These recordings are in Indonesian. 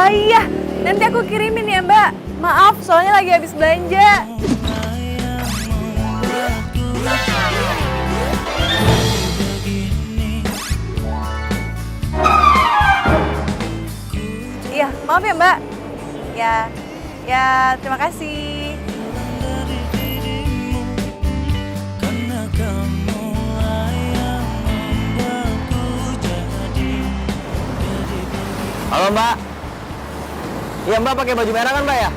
Oh iya, nanti aku kirimin ya Mbak. Maaf, soalnya lagi habis belanja. Iya, maaf ya Mbak. Ya, ya terima kasih. Halo Mbak. Iya Mbak pakai baju merah kan Mbak ya?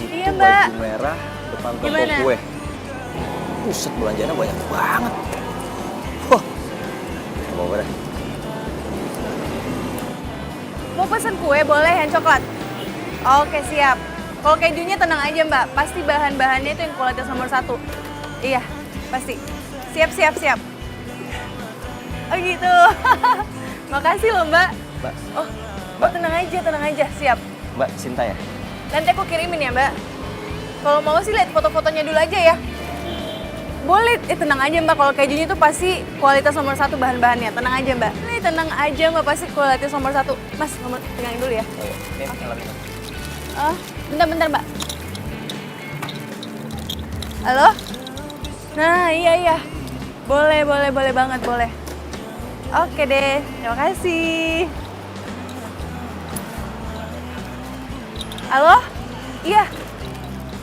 Iya Mbak. Baju merah depan toko Gimana? kue. Buset belanjanya banyak banget. Wah, bawa deh. Mau pesen kue boleh yang coklat? Oke siap. Kalau kejunya tenang aja Mbak, pasti bahan-bahannya itu yang kualitas nomor 1. Iya, pasti. Siap, siap, siap. Oh gitu. Makasih loh Mbak. Mbak, Oh tenang aja, siap. Mbak Sinta ya? Nanti aku kirimin ya Mbak. Kalau mau sih lihat foto-fotonya dulu aja ya. Boleh, tenang aja Mbak, kalau kejunya itu pasti kualitas nomor 1 bahan-bahannya. Tenang aja Mbak. Nih tenang aja Mbak, pasti kualitas nomor 1. Mas, nomor pegangin dulu ya. Ini helmnya. Oh, bentar Mbak. Halo? Nah, iya. Boleh banget, boleh. Oke deh, terima kasih. Halo? Iya.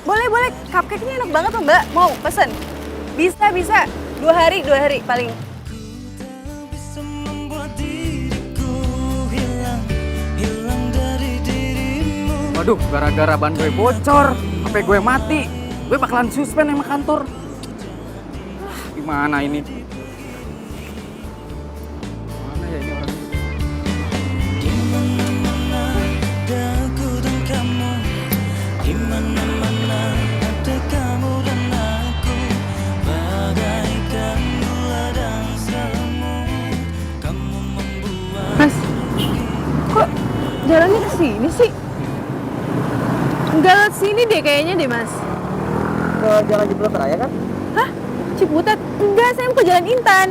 Boleh. Cupcake-nya enak banget loh Mbak. Mau pesen? Bisa. 2 hari paling. Waduh, gara-gara ban gue bocor, HP gue mati. Gue bakalan suspend sama kantor. Gimana ini? Mana ya ini orang? Mas, kok jalannya ke sini sih? Enggak lewat sini deh kayaknya deh, Mas. Ke Jalan Jepret Raya kan? Hah? Ciputat? Enggak, saya mau ke Jalan Intan.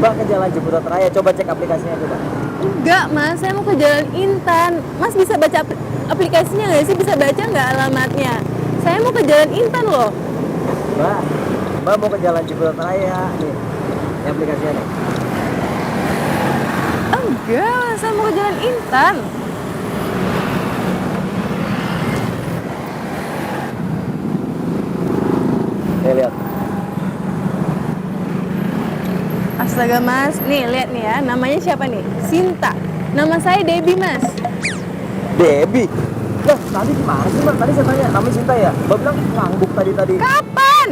Mbak ke Jalan Jepret Raya, coba cek aplikasinya coba. Enggak, Mas. Saya mau ke Jalan Intan. Mas bisa baca aplikasinya nggak sih? Bisa baca nggak alamatnya? Saya mau ke Jalan Intan loh. Mbak mau ke Jalan Jepret Raya. Nih, ini aplikasinya nih. Enggak, saya mau ke Jalan Intan. Lihat. Astaga, Mas. Nih, lihat nih ya. Namanya siapa nih? Sinta. Nama saya Debbie, Mas. Debbie. Lah, tadi gimana sih Mbak? Tadi saya tanya, namanya Sinta ya? Mbak bilang ngangguk tadi. Kapan?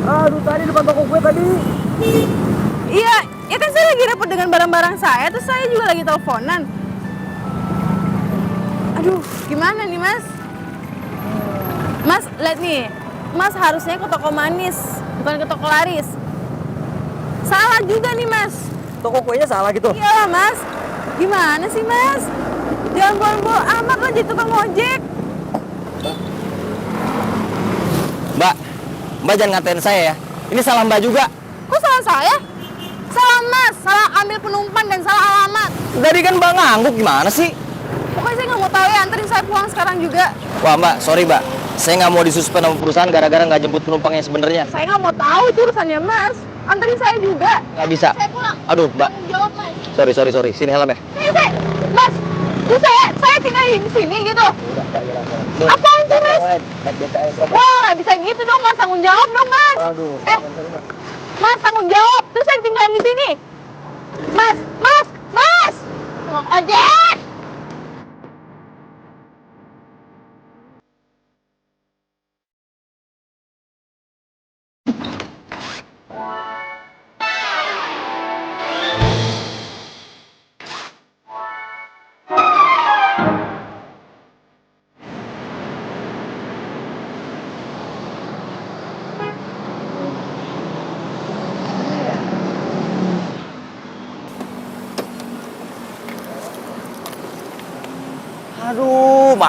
Aduh, tadi depan toko kue tadi. Iya, ya kan saya lagi repot dengan barang-barang saya, terus saya juga lagi teleponan. Aduh, gimana nih Mas? Mas, lihat nih. Mas harusnya ke toko manis, bukan ke toko laris. Salah juga nih Mas. Toko kuenya salah gitu? Iyalah Mas. Gimana sih Mas? Jangan bohong-bohong amat lah jadi tukang ojek. Mbak jangan ngatain saya ya. Ini salah Mbak juga. Kok salah saya? Salah Mas, salah ambil penumpang dan salah alamat. Tadi kan Mbak ngangguk, gimana sih? Pokoknya saya nggak mau tahu ya, anterin saya pulang sekarang juga. Wah Mbak, sorry Mbak. Saya nggak mau disuspend sama perusahaan gara-gara nggak jemput penumpang yang sebenarnya. Saya nggak mau tahu itu urusannya Mas. Anterin saya juga. Nggak bisa. Saya pulang. Aduh Mbak. Tanggung jawab Mas. Sorry. Sini helmnya. Mas, terus saya tinggal di sini gitu. Apaan sih Mas? Wah, nggak bisa gitu dong Mas, tanggung jawab dong Mas. Aduh. Mas tanggung jawab. Terus saya tinggal di sini. Mas. Ojek.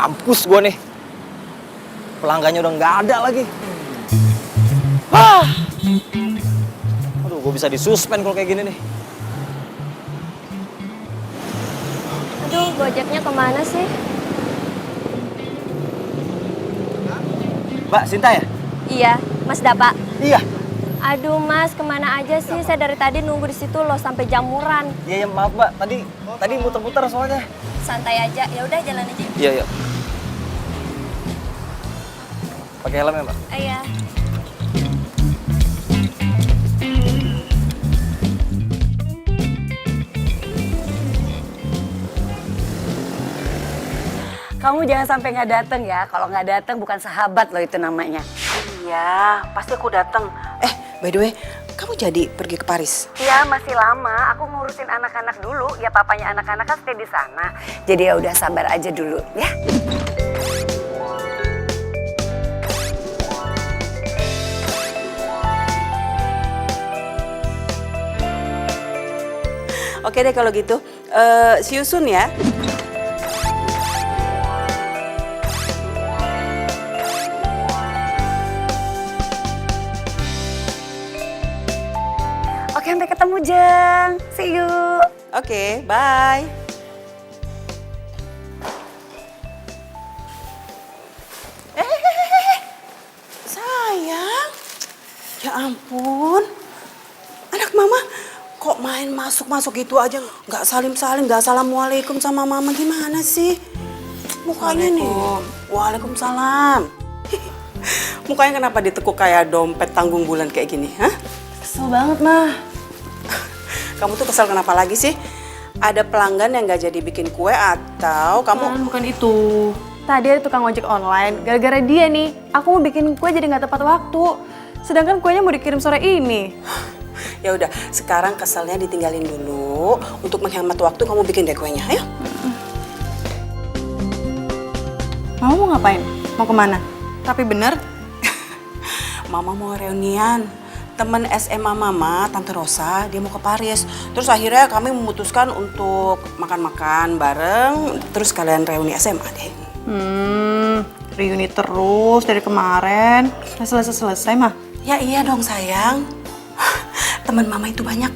mampus gue nih. Pelanggannya udah nggak ada lagi. Hah. Aduh, gue bisa disuspend kalau kayak gini nih. Aduh, Gojeknya kemana sih? Mbak, Sinta ya? Iya, Mas Dapa. Iya. Aduh Mas, kemana aja sih? Saya dari tadi nunggu di situ loh sampai jamuran. Iya, maaf Mbak. Tadi muter-muter soalnya. Santai aja. Ya udah jalan aja. Iya, iya. Pakai helm ya, Mbak? Iya. Kamu jangan sampai nggak datang ya. Kalau nggak datang bukan sahabat loh itu namanya. Iya, pasti aku datang. By the way, kamu jadi pergi ke Paris? Iya masih lama. Aku ngurusin anak-anak dulu. Ya papanya anak-anak kan stay di sana. Jadi ya udah sabar aja dulu ya. Oke deh kalau gitu. See you soon ya. Oke sampai ketemu Jeng. See you. Oke, bye. Sayang. Ya ampun. Anak mama kok main masuk-masuk gitu aja. Nggak salim-salim, nggak assalamualaikum sama mama. Gimana sih? Mukanya nih. Waalaikumsalam. Mukanya kenapa ditekuk kayak dompet tanggung bulan kayak gini, hah? Kesel banget, Mah. Kamu tuh kesel kenapa lagi sih? Ada pelanggan yang nggak jadi bikin kue atau kamu... Bukan itu. Tadi ada tukang ojek online. Gara-gara dia nih, aku mau bikin kue jadi nggak tepat waktu. Sedangkan kuenya mau dikirim sore ini. Ya udah, sekarang keselnya ditinggalin dulu. Untuk menghemat waktu kamu bikin deh kuenya, ayo. Mama mau ngapain? Mau kemana? Tapi bener, Mama mau reunian. Temen SMA Mama, Tante Rosa, dia mau ke Paris. Terus akhirnya kami memutuskan untuk makan-makan bareng. Terus kalian reuni SMA deh. reuni terus dari kemarin. Nggak selesai-selesai, Mah. Ya iya dong sayang. Temen Mama itu banyak.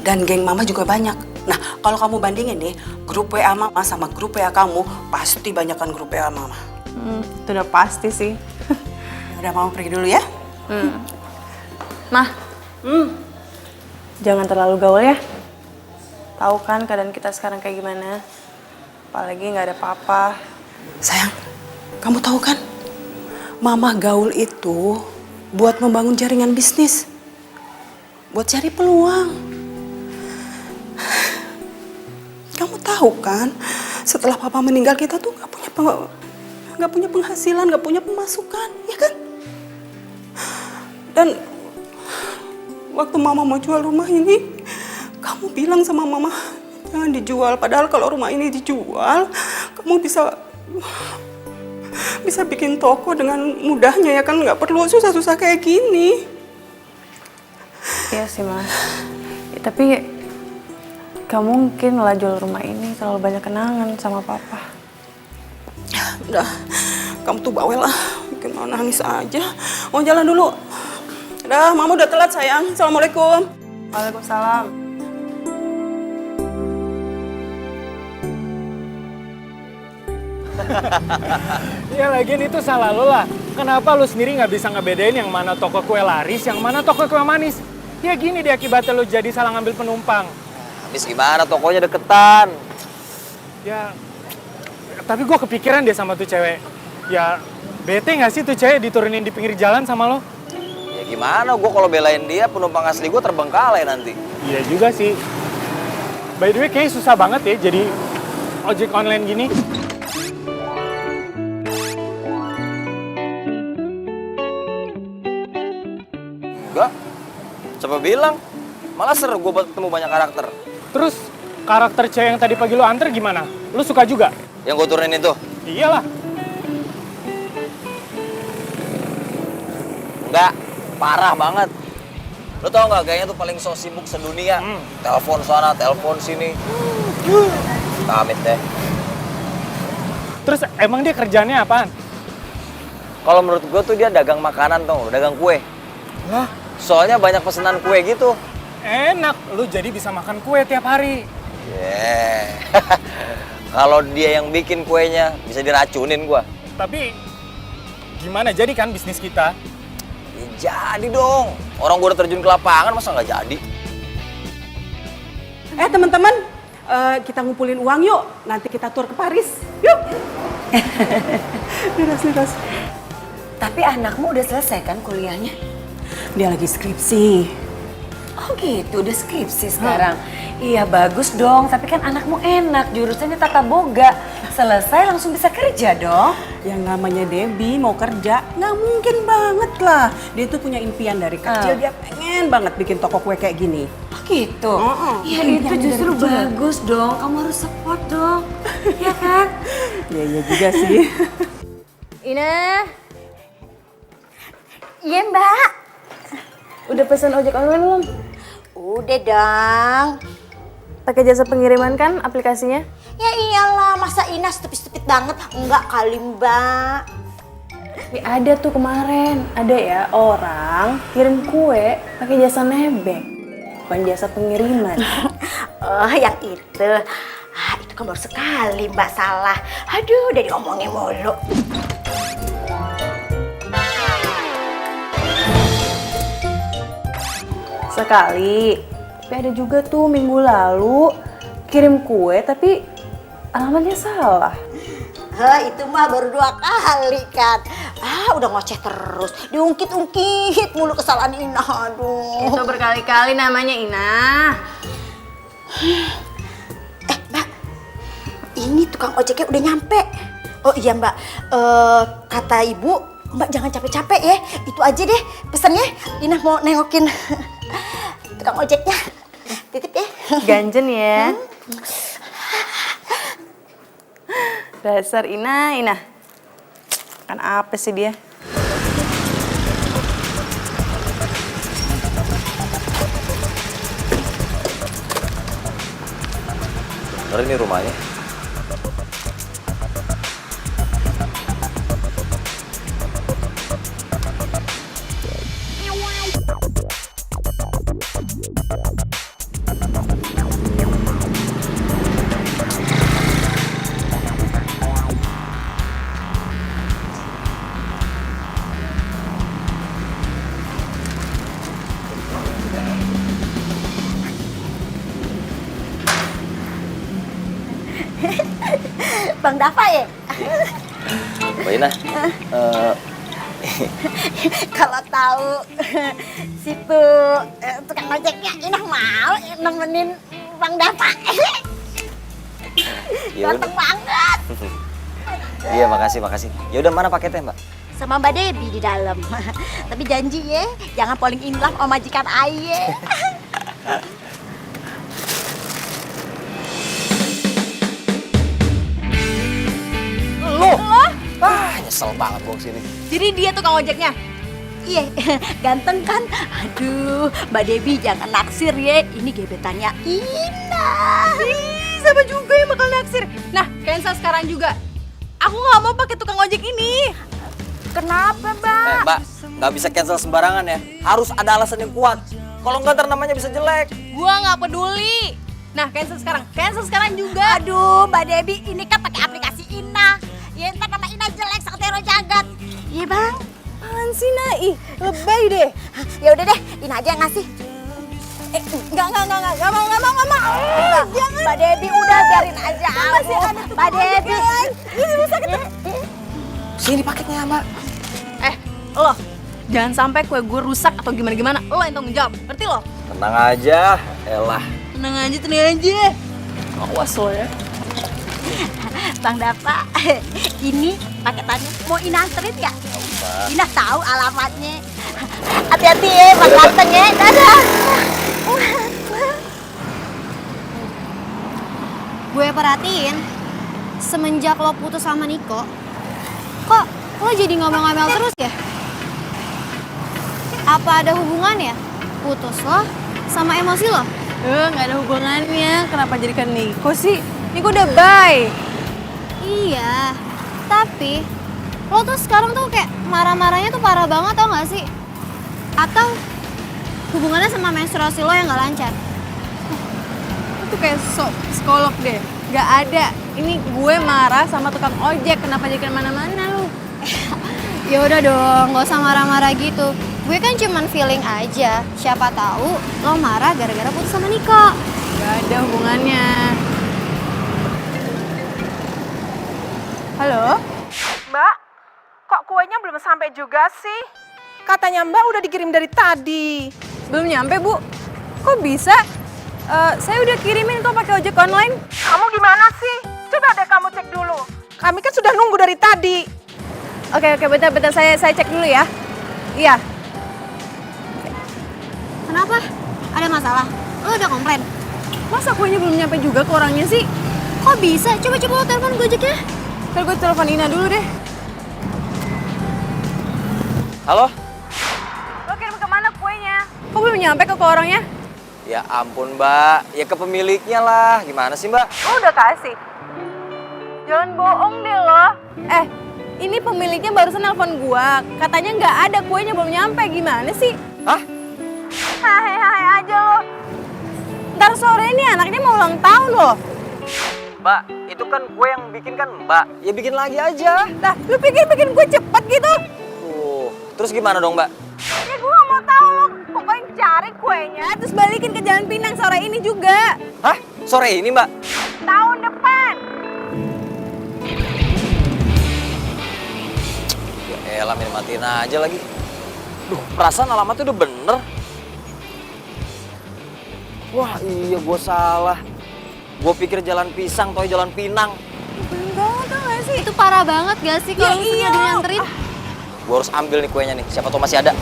Dan geng Mama juga banyak. Nah kalau kamu bandingin nih, grup WA Mama sama grup WA kamu, pasti banyakan grup WA Mama. Itu udah pasti sih. Udah Mama pergi dulu ya. Mah, jangan terlalu gaul ya. Tahu kan keadaan kita sekarang kayak gimana? Apalagi nggak ada papa. Sayang, kamu tahu kan? Mama gaul itu buat membangun jaringan bisnis. Buat cari peluang. Kamu tahu kan? Setelah papa meninggal kita tuh nggak punya penghasilan, nggak punya pemasukan, ya kan? Dan waktu Mama mau jual rumah ini, kamu bilang sama Mama, jangan dijual. Padahal kalau rumah ini dijual, kamu bisa bikin toko dengan mudahnya ya kan? Nggak perlu susah-susah kayak gini. Iya sih, Mas. Ya, tapi gak mungkin lah jual rumah ini, terlalu banyak kenangan sama papa. Udah, kamu tuh bawel lah, bikin mau nangis aja. Mau jalan dulu. Udah, Mama udah telat sayang. Assalamualaikum. Waalaikumsalam. Ya lagian itu salah lo lah. Kenapa lo sendiri nggak bisa ngebedain yang mana toko kue laris, yang mana toko kue manis? Ya gini deh akibatnya lo jadi salah ngambil penumpang. Habis gimana tokonya deketan? Ya, tapi gue kepikiran deh sama tuh cewek. Ya, bete nggak sih tuh cewek diturunin di pinggir jalan sama lo? Ya gimana, gue kalau belain dia penumpang asli gue terbengkalai nanti. Iya juga sih. By the way, kayaknya susah banget ya jadi ojek online gini. Enggak, coba bilang. Malah seru gue ketemu banyak karakter. Terus karakter cewek yang tadi pagi lo anter gimana? Lo suka juga? Yang gue turunin itu? Iyalah. Enggak, parah banget. Lo tau gak, kayaknya tuh paling so sibuk sedunia. Telepon sana, telepon sini. Amit deh. Terus emang dia kerjaannya apaan? Kalau menurut gue tuh dia dagang makanan tuh, dagang kue. Lah, Soalnya banyak pesanan kue gitu. enak. Lu jadi bisa makan kue tiap hari. Yeah. Kalau dia yang bikin kuenya, bisa diracunin gua. Tapi gimana jadi kan bisnis kita? Ya, jadi dong. Orang gua udah terjun ke lapangan, masa nggak jadi? Teman-teman, kita ngumpulin uang yuk. Nanti kita tur ke Paris. Yuk. Liras. Tapi anakmu udah selesai kan kuliahnya? Dia lagi skripsi. Oh gitu, udah skripsi sekarang. Iya bagus dong, tapi kan anakmu enak, jurusannya tata boga. Selesai langsung bisa kerja dong. Yang namanya Debbie mau kerja, nggak mungkin banget lah. Dia tuh punya impian dari kecil, dia pengen banget bikin toko kue kayak gini. Oh gitu? Ya Pengen itu dari justru kecil. bagus dong, kamu harus support dong. Ya kan? Iya juga sih. Ina, Iya mbak, udah pesan ojek online belum? udah dong. Pakai jasa pengiriman kan aplikasinya? Ya iyalah, masa Ina stupid banget? Enggak kali mbak. Tapi ada tuh kemarin, ada ya orang kirim kue pakai jasa nebeng, bukan jasa pengiriman. Oh yang itu. Itu kan baru sekali mbak salah. Aduh udah diomongin mulu. Sekali, tapi ada juga tuh minggu lalu kirim kue tapi alamatnya salah. Itu mah baru 2 kali kan. Udah ngoceh terus. Diungkit-ungkit mulu kesalahan Ina. Aduh. Itu berkali-kali namanya Ina. Mbak, ini tukang ojeknya udah nyampe. Oh iya mbak, kata ibu, mbak jangan capek-capek ya. Itu aja deh pesannya. Ina mau nengokin tukang ojeknya. Titip ya. Ganjen ya. Dasar Ina. Kan apa sih dia? Bener ini rumahnya. Bang Dava ya? Mbak Ina, Kalau tahu situ tukang ojeknya Ina mau nemenin Bang Dava. ya Ganteng udah. banget. Iya makasih. Ya udah mana paketnya Mbak? Sama Mbak Debbie di dalam. Tapi janji ya, jangan falling in love sama majikan aye. Nyesel banget gua kesini. Jadi dia tukang ojeknya? Iya, ganteng kan? Aduh, Mbak Debbie jangan naksir ya. Ini gebetannya Ina. Sama juga yang bakal naksir. Nah, cancel sekarang juga. Aku nggak mau pakai tukang ojek ini. Kenapa, Mbak? Mbak, nggak bisa cancel sembarangan ya. Harus ada alasan yang kuat. Kalau nggak ntar namanya bisa jelek. Gua nggak peduli. Nah, cancel sekarang juga. Aduh, Mbak Debbie ini kan pakai aplikasi Ina. Ya ntar nama Ina jelek santero jagat. Iya, Bang. Apaan sih, Nai? Lebay deh. Ya udah deh, Ina aja yang ngasih. Enggak mau. Jangan. Mbak Debbie udah biarin aja. Masih ada Mbak Debbie. Ini rusak itu. Sini paketnya Mbak. Lo jangan sampai kue gue rusak atau gimana-gimana. Lo yang tanggung jawab. Ngerti lo? Tenang aja, elah. Tenang aja. Awas lo ya. Bang Dava, ini paketannya mau Ina anterin ya? Ina tahu alamatnya. Hati-hati ya, Bang Ganteng ya. Dadah. Gue perhatiin, semenjak lo putus sama Niko, kok lo jadi ngomel-ngomel terus ya? Apa ada hubungannya? Putus lo sama emosi lo? Nggak ada hubungannya. Kenapa jadikan Niko sih? Niko udah bye. Iya, Tapi lo tuh sekarang tuh kayak marah-marahnya tuh parah banget tau gak sih? Atau hubungannya sama menstruasi lo yang gak lancar? Itu kayak sok psikolog deh. Gak ada. Ini gue marah sama tukang ojek. Kenapa jadi kemana-mana lu? Ya udah dong, gak usah marah-marah gitu. Gue kan cuman feeling aja. Siapa tahu lo marah gara-gara putus sama Niko. Gak ada hubungannya. Halo? Mbak, kok kuenya belum sampai juga sih? Katanya Mbak udah dikirim dari tadi. Belum nyampe, Bu. Kok bisa? Saya udah kirimin kok pakai ojek online. Kamu gimana sih? Coba deh kamu cek dulu. Kami kan sudah nunggu dari tadi. Oke, bentar. Saya cek dulu ya. Iya. Kenapa? Ada masalah? Lo udah komplain? Masa kuenya belum nyampe juga ke orangnya sih? Kok bisa? Coba lo telepon Gojeknya. Ntar gue telepon Ina dulu deh. Halo? Lo kirim kemana kuenya? Kok belum nyampe ke orangnya? Ya ampun Mbak, ya ke pemiliknya lah. Gimana sih Mbak? Lo udah kasih? Jangan bohong deh lo. Ini pemiliknya barusan nelpon gua. Katanya nggak ada, kuenya belum nyampe. Gimana sih? Hah? Hai aja lo. Ntar sore ini anaknya mau ulang tahun loh. Mbak, itu kan kue yang bikin kan Mbak. Ya bikin lagi aja. Lah, lu pikir bikin gue cepet gitu? Terus gimana dong Mbak? Ya gue gak mau tahu lo. Pokoknya cari kuenya, terus balikin ke Jalan Pinang sore ini juga. Hah? Sore ini Mbak? Tahun depan. Ya elah, matiin aja lagi. Duh, perasaan alamatnya udah bener. Wah iya, gue salah. Gue pikir Jalan Pisang, tau Jalan Pinang. Enggak, tau gak sih? Itu parah banget gak sih kalau misalnya dianterin? Gue harus ambil nih kuenya nih, siapa tau masih ada.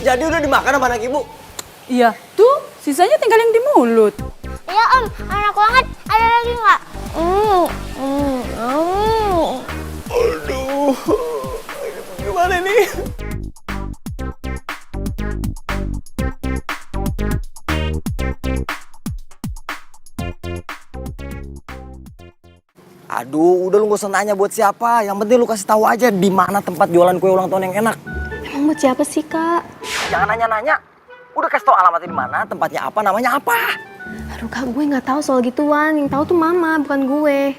Jadi udah dimakan sama anak ibu? Iya, tuh sisanya tinggal yang di mulut. Iya om, enak banget. Ada lagi nggak? Aduh, gimana nih? Aduh, udah lu gak usah nanya buat siapa. Yang penting lu kasih tahu aja di mana tempat jualan kue ulang tahun yang enak. Emang buat siapa sih kak? Jangan nanya-nanya. Udah kasih tahu alamatnya di mana, tempatnya apa, namanya apa. Aduh kak, gue nggak tahu soal gituan. Yang tahu tuh mama, bukan gue.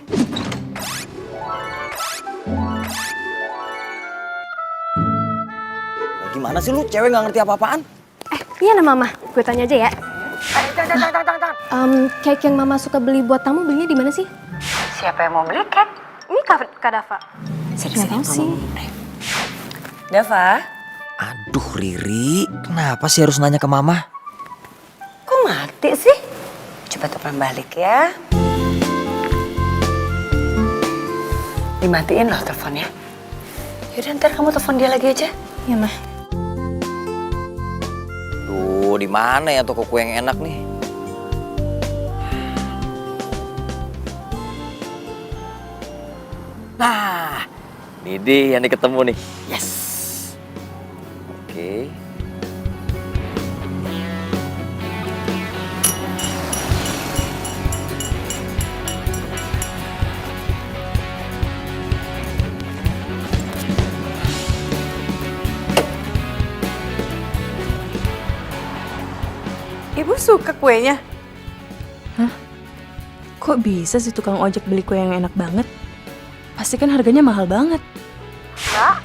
Gimana sih lu, cewek nggak ngerti apa-apaan? Iya nama mama. Gue tanya aja ya. Jangan. Cake yang mama suka beli buat tamu belinya di mana sih? Siapa yang mau beli kek? Ini Kak Dava. Nggak tahu sih. Dava, Aduh Riri, kenapa sih harus nanya ke mama? kok mati sih? Coba telepon balik ya. Dimatiin loh teleponnya. Yaudah ntar kamu telepon dia lagi aja. Iya mah. Duh, di mana ya toko kue yang enak nih? Nah, ini deh yang ketemu nih. Yes. Oke. Ibu suka kuenya? Hah? Kok bisa sih tukang ojek beli kue yang enak banget? Pasti kan harganya mahal banget. Mbak,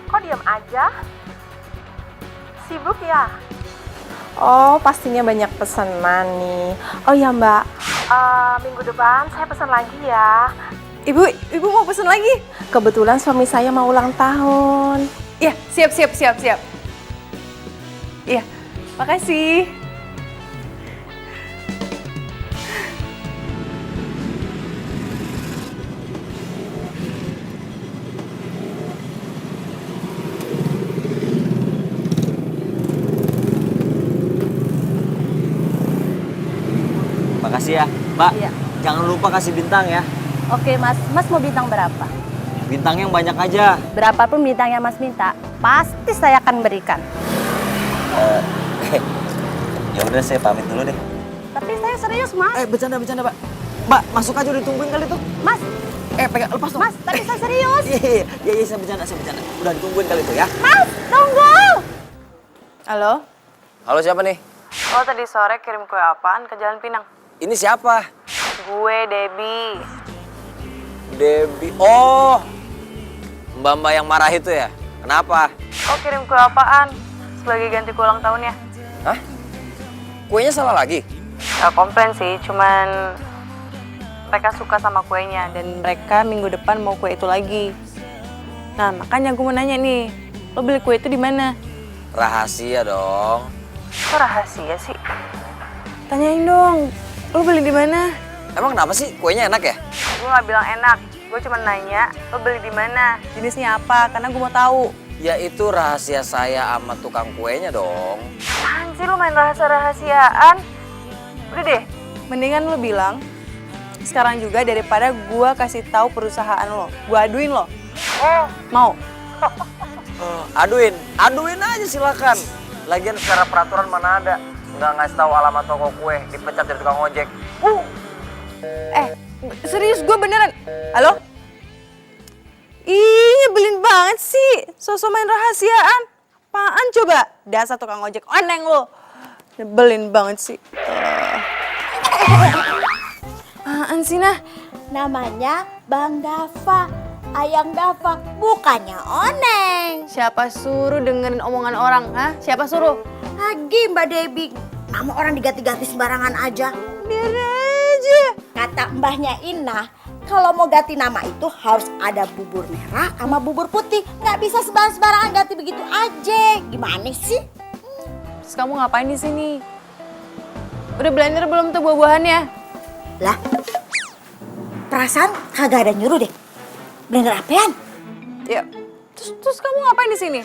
kok diam aja? Sibuk ya? Oh, pastinya banyak pesanan nih. Oh ya Mbak, minggu depan saya pesan lagi ya. Ibu mau pesen lagi? Kebetulan suami saya mau ulang tahun. Iya, siap. Iya, makasih. Makasih ya, Mbak. Iya. Jangan lupa kasih bintang ya. Oke mas, mas mau bintang berapa? Bintang yang banyak aja. Berapapun bintang yang mas minta. pasti saya akan berikan. Ya udah saya pamit dulu deh. Tapi saya serius, Mas. Bercanda Pak. Mbak, masuk aja udah ditungguin kali tuh. Mas, Pegang, lepas dong. Mas, tapi saya serius. Iya, saya bercanda. Udah ditungguin kali tuh ya. Mas, tunggu. Halo? Halo, siapa nih? Lo tadi sore kirim kue apaan ke Jalan Pinang? Ini siapa? Gue, Debbie. Debbie. Oh, Mbak yang marah itu ya? Kenapa? Lo kirim kue apaan? Sebagai ganti kue ulang tahunnya? Hah? Kuenya salah lagi? Gak komplain sih, cuman mereka suka sama kuenya dan mereka minggu depan mau kue itu lagi. Nah, makanya gue mau nanya nih, lo beli kue itu di mana? Rahasia dong. Kok rahasia sih? Tanyain dong, lo beli di mana? Emang kenapa sih? Kuenya enak ya? Gue nggak bilang enak, gue cuma nanya, lo beli di mana? Jenisnya apa? Karena gue mau tahu. Ya itu rahasia saya sama tukang kuenya dong. Apaan sih lo main rahasia-rahasiaan? Udah deh, mendingan lo bilang sekarang juga daripada gue kasih tahu perusahaan lo. Gue aduin lo. Mau? Aduin aja silakan. Lagian secara peraturan mana ada nggak ngasih tahu alamat toko kue, dipecat dari tukang ojek. Serius gue beneran. Halo? Ih, nyebelin banget sih. Sosok main rahasiaan. Apaan coba? Dasar tukang ojek oneng lo. Nyebelin banget sih. Apaan sih, Nah? Namanya Bang Dava, Ayang Dava, bukannya Oneng. Siapa suruh dengerin omongan orang, ha? Siapa suruh? Lagi Mbak Debbie, nama orang diganti-ganti sembarangan aja. Biar aja. Kata mbahnya Inah, kalau mau ganti nama itu harus ada bubur merah sama bubur putih. Nggak bisa sembarangan ganti begitu aja. Gimana sih? Terus kamu ngapain di sini? Udah blender belum tuh buah-buahannya? Lah, perasaan kagak ada nyuruh deh. Blender apaan? Ya. Terus kamu ngapain di sini?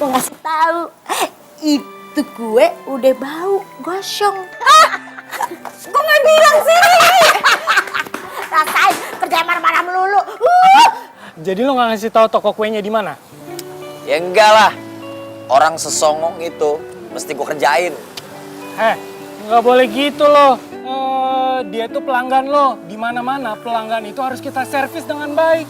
Mau ngasih tahu, itu kue udah bau gosong. Kok nggak bilang sih? Rasain kerja marah-marah melulu. Jadi lo nggak ngasih tahu toko kuenya di mana? Ya enggak lah. Orang sesongong itu mesti gue kerjain. Nggak boleh gitu loh. Dia tuh pelanggan lo. Di mana-mana pelanggan itu harus kita servis dengan baik.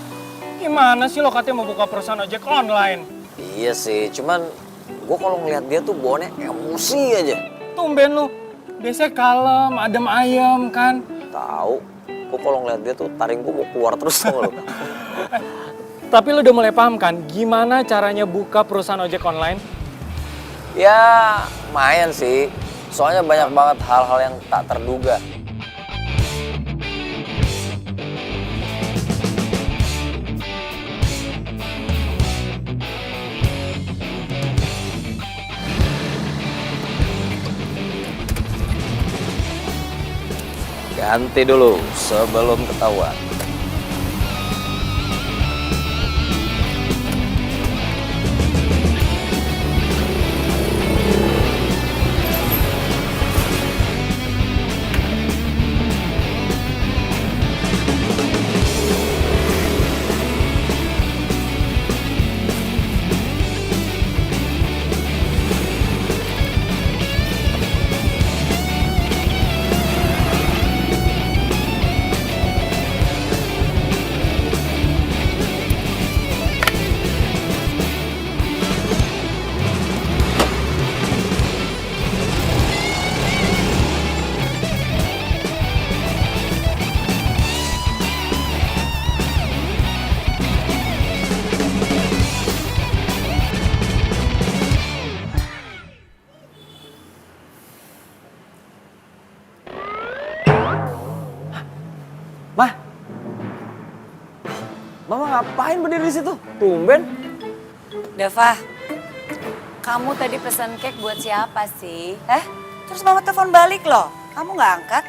Gimana sih lo katanya mau buka perusahaan ojek online? Iya sih, cuman gue kalau ngeliat dia tuh bawaannya emosi aja. Tumben lo. Biasanya kalem, adem ayem kan. Tahu, gue kalau ngeliat dia tuh taring gue mau keluar terus sama lo. Tapi lo udah mulai paham kan gimana caranya buka perusahaan ojek online? Ya, lumayan sih. Soalnya banyak banget hal-hal yang tak terduga. Ganti dulu sebelum ketahuan. Mama ngapain berdiri di situ? Tumben. Dava, kamu tadi pesan cake buat siapa sih? Terus mama telepon balik loh, kamu nggak angkat?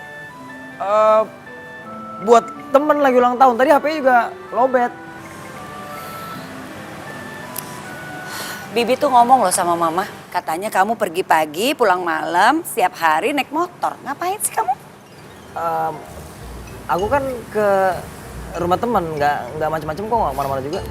Buat temen lagi ulang tahun. Tadi HP-nya juga lowbat. Bibi tuh ngomong loh sama mama, katanya kamu pergi pagi, pulang malam, setiap hari naik motor. Ngapain sih kamu? Aku kan ke rumah temen, nggak macem-macem kok, nggak mana-mana juga.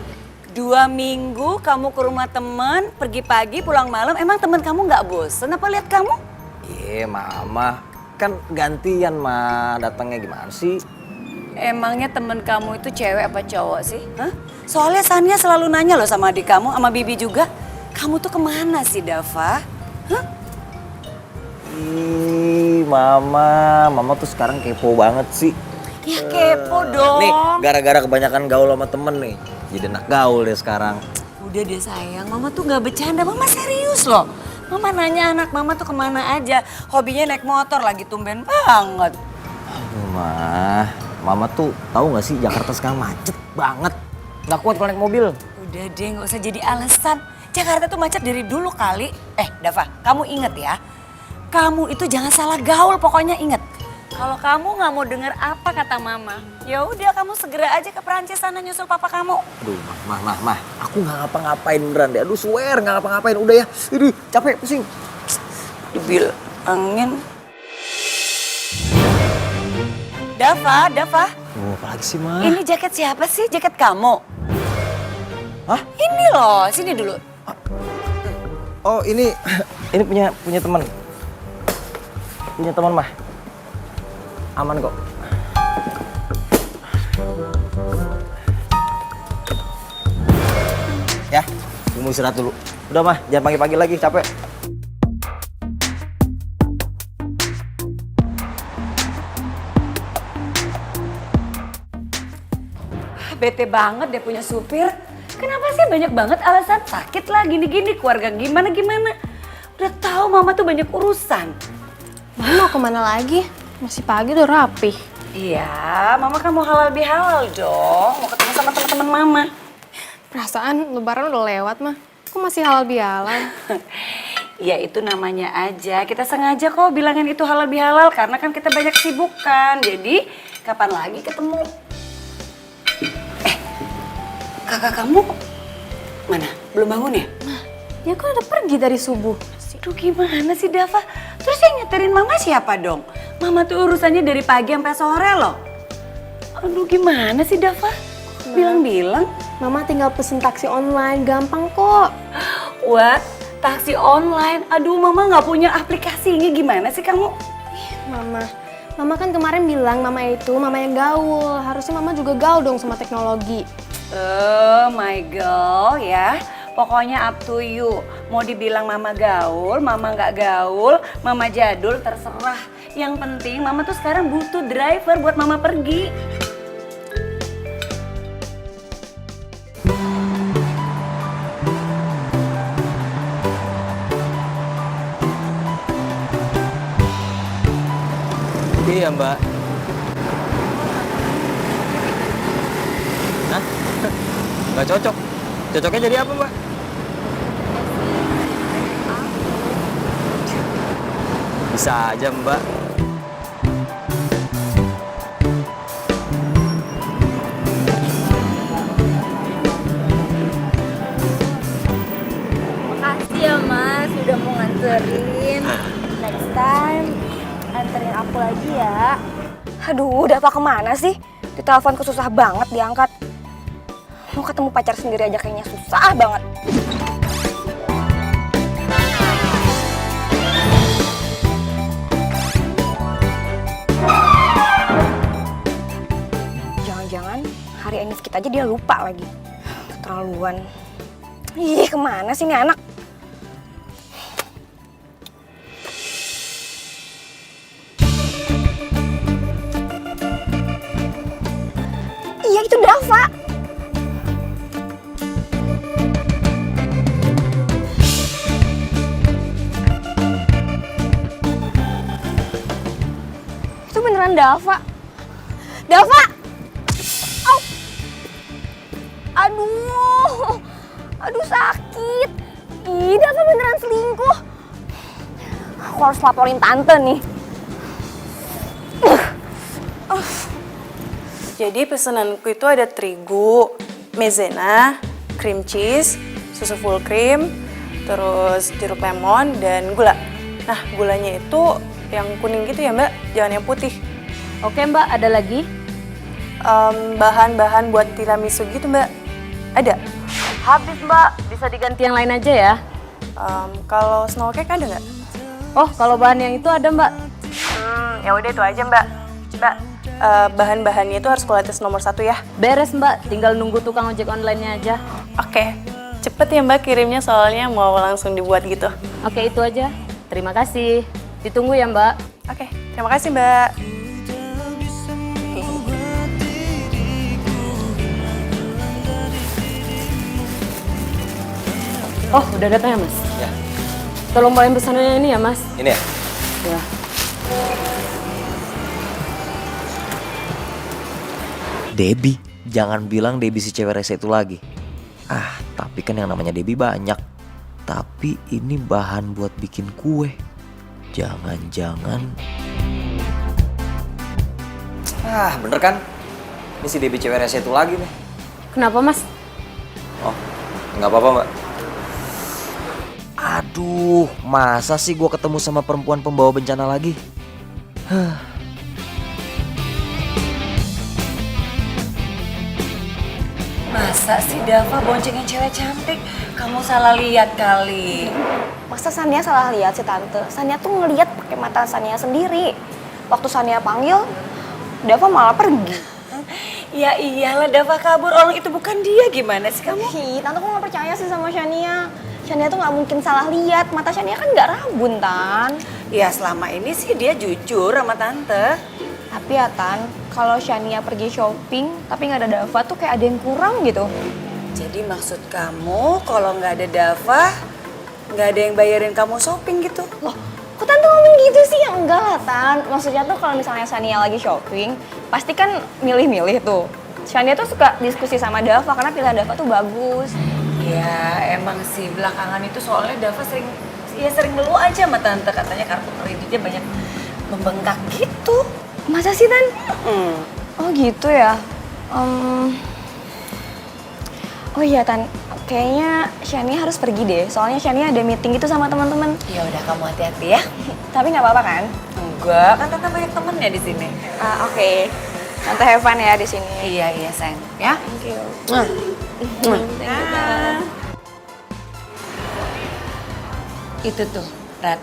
2 minggu kamu ke rumah teman, pergi pagi, pulang malam. Emang teman kamu nggak bosen apa lihat kamu? Iya, Mama. Kan gantian, Ma. Datangnya gimana sih? Emangnya temen kamu itu cewek apa cowok sih? Hah? Soalnya Sania selalu nanya loh sama adik kamu, sama Bibi juga. Kamu tuh kemana sih, Dava? Hah? Ih, Mama tuh sekarang kepo banget sih. Ya kepo dong. Nih, gara-gara kebanyakan gaul sama temen nih. Jadi anak gaul deh sekarang. Udah deh sayang, Mama tuh gak bercanda, Mama serius loh. Mama nanya anak Mama tuh kemana aja. Hobinya naik motor lagi, tumben banget. Aduh, Mama tuh tahu nggak sih Jakarta sekarang macet banget. Nggak kuat kalau naik mobil. Udah deh, gak usah jadi alasan. Jakarta tuh macet dari dulu kali. Dava, kamu inget ya. Kamu itu jangan salah gaul, pokoknya inget. Kalau kamu nggak mau denger apa kata Mama, ya udah kamu segera aja ke Perancis sana nyusul papa kamu. Aduh, Mah, aku nggak ngapa-ngapain beneran deh. Aduh, swear nggak ngapa-ngapain. Udah ya, aduh, capek, pusing. Dibil angin. Dava. Oh, apalagi sih, Ma? Ini jaket siapa sih? Jaket kamu? Hah? Ini loh, sini dulu. Oh, ini punya teman. Punya teman, Mah. Aman kok. Ya, gue mau istirahat dulu. Udah, Mah, jangan pagi-pagi lagi, capek. Bete banget deh punya supir. Kenapa sih banyak banget alasan sakit lah gini-gini, keluarga gimana-gimana. Udah tahu Mama tuh banyak urusan. Mama mau kemana lagi? Masih pagi udah rapih. Iya, Mama kan mau halal bihalal dong. Mau ketemu sama teman-teman Mama. Perasaan lebaran udah lewat mah. Kok masih halal bihalal? Ya itu namanya aja. Kita sengaja kok bilangin itu halal bihalal karena kan kita banyak kesibukan. Jadi kapan lagi ketemu? Kakak kamu mana? Belum bangun ya? Dia kan udah pergi dari subuh. Aduh gimana sih Dava? Terus yang nyeterin Mama siapa dong? Mama tuh urusannya dari pagi sampai sore loh. Aduh gimana sih Dava? Bilang-bilang. Mama tinggal pesen taksi online, gampang kok. What? Taksi online? Aduh Mama nggak punya aplikasinya, gimana sih kamu? Mama kan kemarin bilang Mama itu mama yang gaul. Harusnya Mama juga gaul dong sama teknologi. Oh my girl ya. Pokoknya up to you. Mau dibilang Mama gaul, Mama nggak gaul, Mama jadul, terserah. Yang penting Mama tuh sekarang butuh driver buat Mama pergi. Iya, Mbak. Hah? Nggak cocok. Cocoknya jadi apa, Mbak? Bisa aja, Mbak. Makasih ya Mas, udah mau nganterin. Next time anterin aku lagi ya. Aduh, Dava kemana sih? Diteleponku susah banget diangkat. Mau ketemu pacar sendiri aja kayaknya susah banget. Jangan-jangan hari Enif kita aja dia lupa lagi. Keterlaluan. Ih, kemana sih nih anak? Iya, itu Dava. Itu beneran Dava. Dava! Au! Aduh sakit. Ih, Dava beneran selingkuh. Aku harus laporin tante nih. Jadi pesananku itu ada terigu, maizena, cream cheese, susu full cream, terus jeruk lemon, dan gula. Nah, gulanya itu yang kuning gitu ya Mbak, jangan yang putih. Oke Mbak, ada lagi? Bahan-bahan buat tiramisu gitu Mbak, ada? Habis mbak, bisa diganti yang lain aja ya. Kalau snow cake ada nggak? Oh, kalau bahan yang itu ada mbak. Ya udah itu aja mbak. Mbak, bahan-bahannya itu harus kualitas nomor 1 ya. Beres mbak, tinggal nunggu tukang ojek online-nya aja. Oke, cepet ya mbak kirimnya soalnya mau langsung dibuat gitu. Oke, itu aja. Terima kasih. Ditunggu ya mbak. Oke, terima kasih mbak. Oh, udah datang ya mas? Ya. Tolong bawain pesanannya ini ya mas. Ini ya? Ya. Debbie, jangan bilang Debbie si cewek rese itu lagi. Tapi kan yang namanya Debbie banyak. Tapi ini bahan buat bikin kue. Jangan-jangan... bener kan? Ini si Debbie cewek rese itu lagi nih. Kenapa mas? Oh, nggak apa-apa mbak. Aduh, masa sih gue ketemu sama perempuan pembawa bencana lagi? Masa sih Dava boncengin cewek cantik? Kamu salah lihat kali. Masa Sania salah lihat sih tante? Sania tuh ngeliat pakai mata Sania sendiri. Waktu Sania panggil, Dava malah pergi. Ya iyalah Dava kabur, orang itu bukan dia, gimana sih kamu? Hi, tante kok nggak percaya sih sama Shania? Shania tuh nggak mungkin salah lihat, mata Shania kan nggak rabun, Tan. Ya selama ini sih dia jujur sama tante. Tapi ya Tan, kalau Shania pergi shopping tapi nggak ada Dava tuh kayak ada yang kurang gitu. Jadi maksud kamu kalau nggak ada Dava, nggak ada yang bayarin kamu shopping gitu? Loh, kok Tante ngomong gitu sih? Ya enggak lah Tan, maksudnya tuh kalau misalnya Shania lagi shopping, pasti kan milih-milih tuh. Shania tuh suka diskusi sama Dava karena pilihan Dava tuh bagus. Ya emang sih belakangan itu soalnya Dava sering ngeluh aja sama tante, katanya kartu kreditnya banyak membengkak gitu. Masa sih Tan? Oh gitu ya. Oh iya Tan, kayaknya Shania harus pergi deh. Soalnya Shania ada meeting gitu sama teman-teman. Ya udah kamu hati-hati ya. Tapi nggak apa-apa kan? Enggak, kan tante banyak temennya di sini. Oke. Tante have fun ya di sini. Iya sayang. Ya. Thank you. Thank you, Tan. Itu tuh, Rat,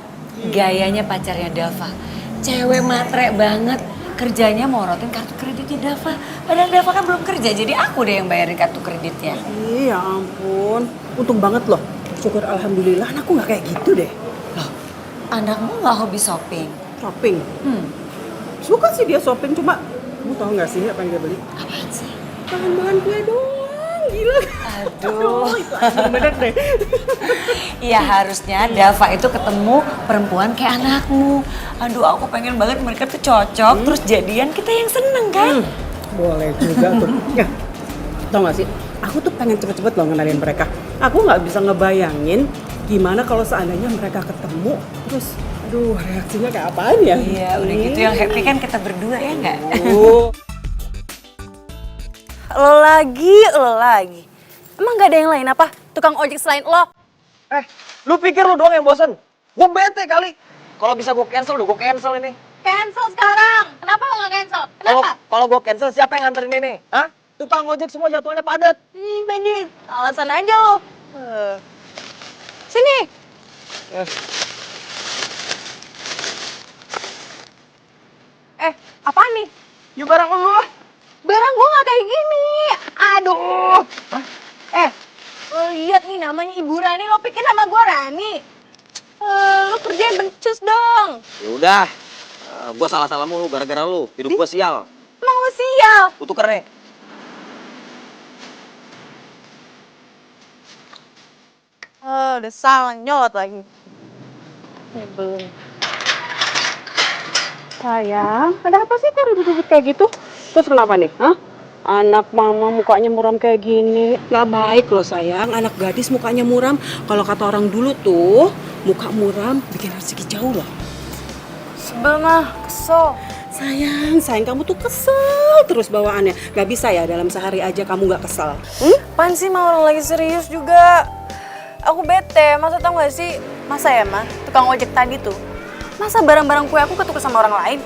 gayanya pacarnya Dava. Cewek matre banget. Kerjanya morotin kartu kreditnya Dava. Padahal Dava kan belum kerja, jadi aku deh yang bayarin kartu kreditnya. Iya ampun, untung banget loh. Syukur alhamdulillah anakku nggak kayak gitu deh. Loh, anakmu nggak hobi shopping? Shopping? Suka sih dia shopping, cuma kamu tahu nggak sih apa yang dia beli? Apaan sih? Bahan-bahan kue doang, gila. Aduh. Itu bener deh. Iya harusnya Dava itu ketemu perempuan kayak anakmu. Aduh aku pengen banget mereka tuh cocok, terus jadian kita yang seneng kan? Boleh juga tuh. Ya, tau gak sih, aku tuh pengen cepet-cepet loh ngenalin mereka. Aku nggak bisa ngebayangin gimana kalau seandainya mereka ketemu, terus aduh reaksinya kayak apaan ya? Iya udah gitu yang happy kan kita berdua ya nggak? Lo lagi. Emang gak ada yang lain apa? Tukang ojek selain lo? Lu pikir lu doang yang bosen? Gue bete kali. Kalau bisa gue cancel, udah gue cancel ini. Cancel sekarang. Kenapa lo nggak cancel? Kenapa? Kalau gue cancel, siapa yang nganterin ini? Hah? Tukang ojek semua jadwalnya padat. Bener, alasan aja lo. Sini. Apaan nih? Yuk barang lu. Barang gua nggak kayak gini. Aduh. Lo lihat nih namanya Ibu Rani, lo pikir nama gua Rani? Lo kerjanya becus dong. Ya udah. Gue salah-salah mulu gara-gara lu. Hidup gue sial. Emang lo sial? Lu tuker nih. Udah salah nyolot lagi. Belum. Sayang, ada apa sih kok ribut-ribut kayak gitu? Terus kenapa nih? Hah? Anak mama mukanya muram kayak gini. Gak baik loh sayang, anak gadis mukanya muram. Kalau kata orang dulu tuh, muka muram bikin rezeki jauh loh. Sebel mah, kesel. Sayang kamu tuh kesel terus bawaannya. Gak bisa ya dalam sehari aja kamu gak kesel. Apaan sih mah orang lagi serius juga. Aku bete, masa tau gak sih? Masa ya mah, tukang ojek tadi tuh. Masa barang-barang kue aku ketukar sama orang lain?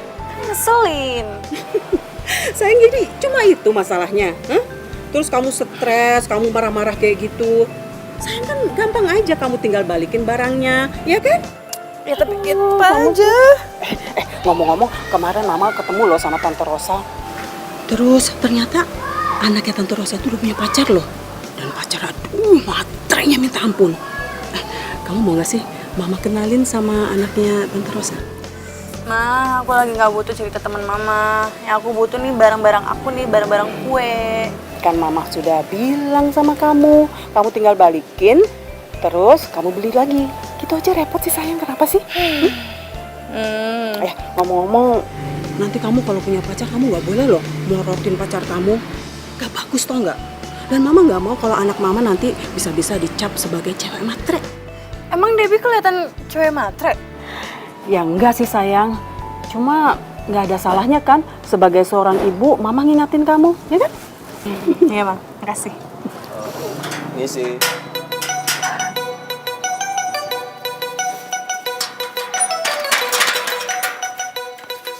Ngeselin. Sayang jadi cuma itu masalahnya. Hah? terus kamu stres, kamu marah-marah kayak gitu. Sayang kan gampang aja kamu tinggal balikin barangnya, ya kan? Ya tapi gitu aja. Ngomong-ngomong, kemarin Mama ketemu loh sama Tante Rosa. Terus ternyata anaknya Tante Rosa itu udah punya pacar loh. Dan pacar aduh matrenya minta ampun. Kamu mau gak sih Mama kenalin sama anaknya Tante Rosa? Ma, aku lagi nggak butuh cerita teman Mama. Yang aku butuh nih barang-barang aku nih, barang-barang kue. Kan Mama sudah bilang sama kamu tinggal balikin, terus kamu beli lagi. Gitu aja repot sih sayang, kenapa sih? Ngomong-ngomong, nanti kamu kalau punya pacar kamu nggak boleh loh morotin pacar kamu. Gak bagus tau nggak? Dan Mama nggak mau kalau anak Mama nanti bisa-bisa dicap sebagai cewek matre. Emang Debbie kelihatan cewek matre? Ya enggak sih sayang, cuma nggak ada salahnya kan sebagai seorang ibu Mama ngingatin kamu, ya kan? Iya, Bang. Makasih. Ini sih.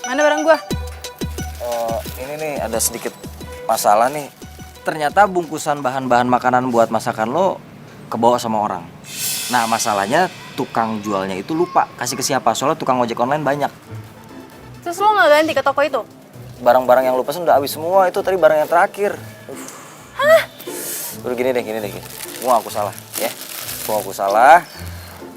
Mana barang gua? Ini nih ada sedikit masalah nih. Ternyata bungkusan bahan-bahan makanan buat masakan lo kebawa sama orang. Nah masalahnya tukang jualnya itu lupa kasih ke siapa, soalnya tukang ojek online banyak. Terus lo nggak ganti ke toko itu? Barang-barang yang lo pesen udah habis semua, itu tadi barang yang terakhir. Hah? Udah gini deh. Gue ngaku salah, ya. Gue ngaku salah.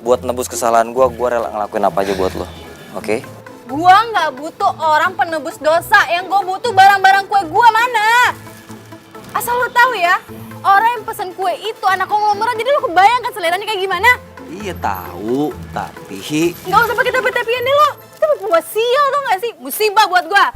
Buat nebus kesalahan gue rela ngelakuin apa aja buat lo, oke? Gua nggak butuh orang penebus dosa. Yang gua butuh barang-barang kue gua mana? Asal lo tahu ya, orang yang pesen kue itu anak konglomerat, jadi lo kebayang kan seleranya kayak gimana? Iya tahu, tapi Nggak usah pakai tapi-tapian deh lo. Itu pembuat sial tau nggak sih? Musibah buat gua.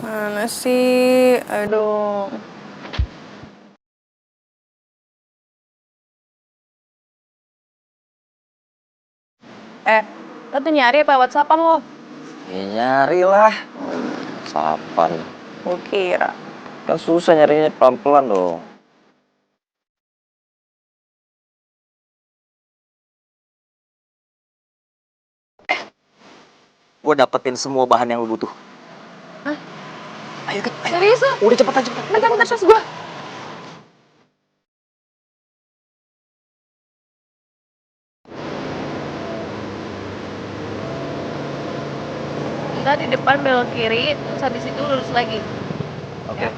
Mana sih? Aduh. Lo tuh nyari apa WhatsAppan lo? ya nyari lah. Sapan. Gue kira. Kan susah nyarinya pelan-pelan dong. Gue dapetin semua bahan yang lo butuh. Hah? Ayo kan, ayo. Serius lo? Udah cepetan. Bentar, tas gue. di depan belok kiri, terus habis itu lurus lagi. Oke.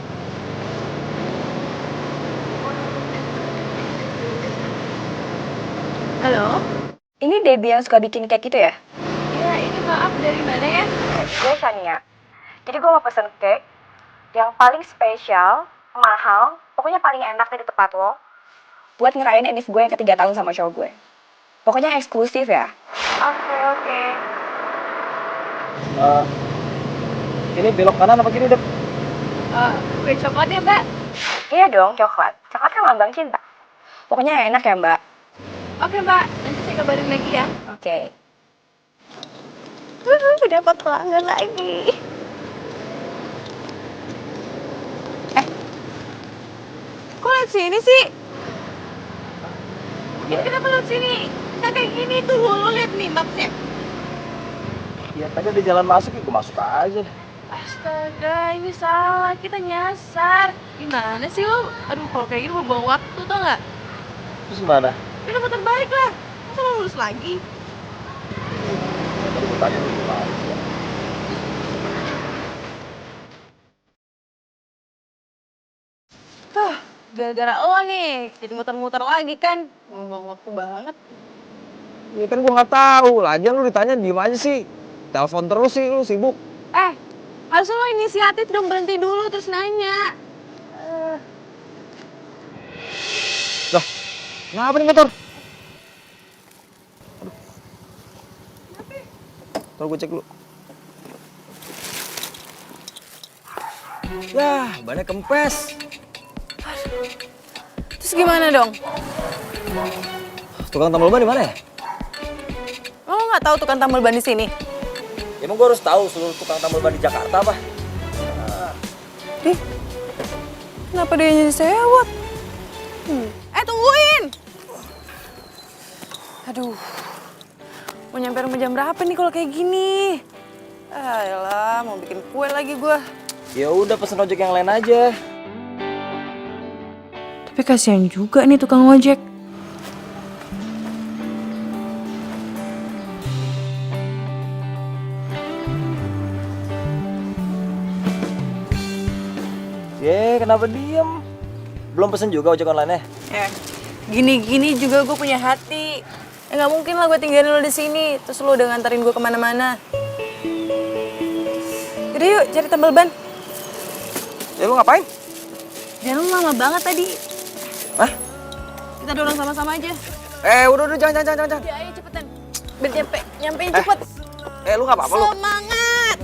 Halo? Ini Debbie yang suka bikin cake gitu ya? Iya, ini maaf dari mana ya? Gue Shania. Jadi gue mau pesen cake yang paling spesial, mahal, pokoknya paling enak dari tempat lo. Buat ngerayain enif gue yang ke-3 tahun sama cowok gue. Pokoknya eksklusif ya. Oke. Ini belok kanan apa kiri, Dep? Kue coklat ya, Mbak? Iya dong, coklat. Coklat kan lambang cinta. Pokoknya enak ya, Mbak. Oke, Mbak. Nanti saya kabarin lagi ya. Oke. Dapat pelanggan lagi. Kok lewat sini sih? Ini kenapa lewat sini? Nggak kayak gini tuh, lo lihat nih mapnya. Ya tadi di jalan masuk ya gue masuk aja. Astaga, ini salah. Kita nyasar. Gimana sih lo? Aduh, kalau kayak gini buang waktu, tau nggak? Terus gimana? Kita putar balik lah. Masa lo lurus lagi? Tadi gue tanya lu gimana. Gara-gara lo nih, jadi muter-muter lagi kan. Buang waktu banget. Ya kan gue nggak tahu. Lagian lu ditanya diem aja sih. Telepon terus sih, lu sibuk. Harusnya lo inisiatif dong, berhenti dulu terus nanya. Loh, kenapa nih motor? Aduh. Ntar gue cek dulu. Yah, bannya kempes. Terus gimana dong? Tukang tambal ban di mana ya? Lo nggak tahu tukang tambal ban di sini? Emang gue harus tahu seluruh tukang tambal ban di Jakarta apa? Kenapa dia jadi sewot? Tungguin! Aduh, mau nyampe rumah jam berapa nih kalau kayak gini? Yalah, mau bikin kue lagi gue. Ya udah pesen ojek yang lain aja. Tapi kasihan juga nih tukang ojek. Kenapa diem? Belum pesen juga ojek online-nya? Ya, gini-gini juga gue punya hati. Ya nggak mungkin lah gue tinggalin lo di sini, terus lo udah nganterin gue kemana-mana. Yaudah yuk, cari tambal ban. Ya lu ngapain? Jangan lama banget tadi. Hah? Kita dorong sama-sama aja. Udah, jangan. Ya, ayo cepetan. Biar nyampein cepet. Lu nggak apa-apa lu? Semangat!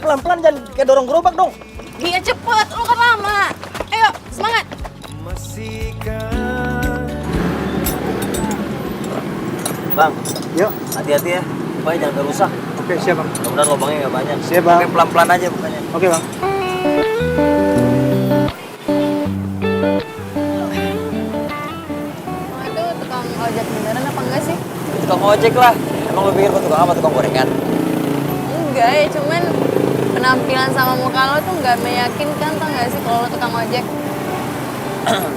Pelan-pelan jangan kayak dorong gerobak dong. Dia cepet, lo kan lama. Ayo, semangat. Bang, Yuk. hati-hati ya. Supaya jangan rusak. Oke, siap bang. Mudah-mudahan lubangnya nggak banyak. Siap, Bang. Oke, pelan-pelan aja bukannya. Oke bang. Itu tukang ojek beneran apa enggak sih? Tukang ojek lah. Emang lu pikir gua tukang apa? Tukang gorengan? Enggak ya, cuman penampilan sama muka lo tuh nggak meyakinkan, tau nggak sih kalau lo tukang ojek?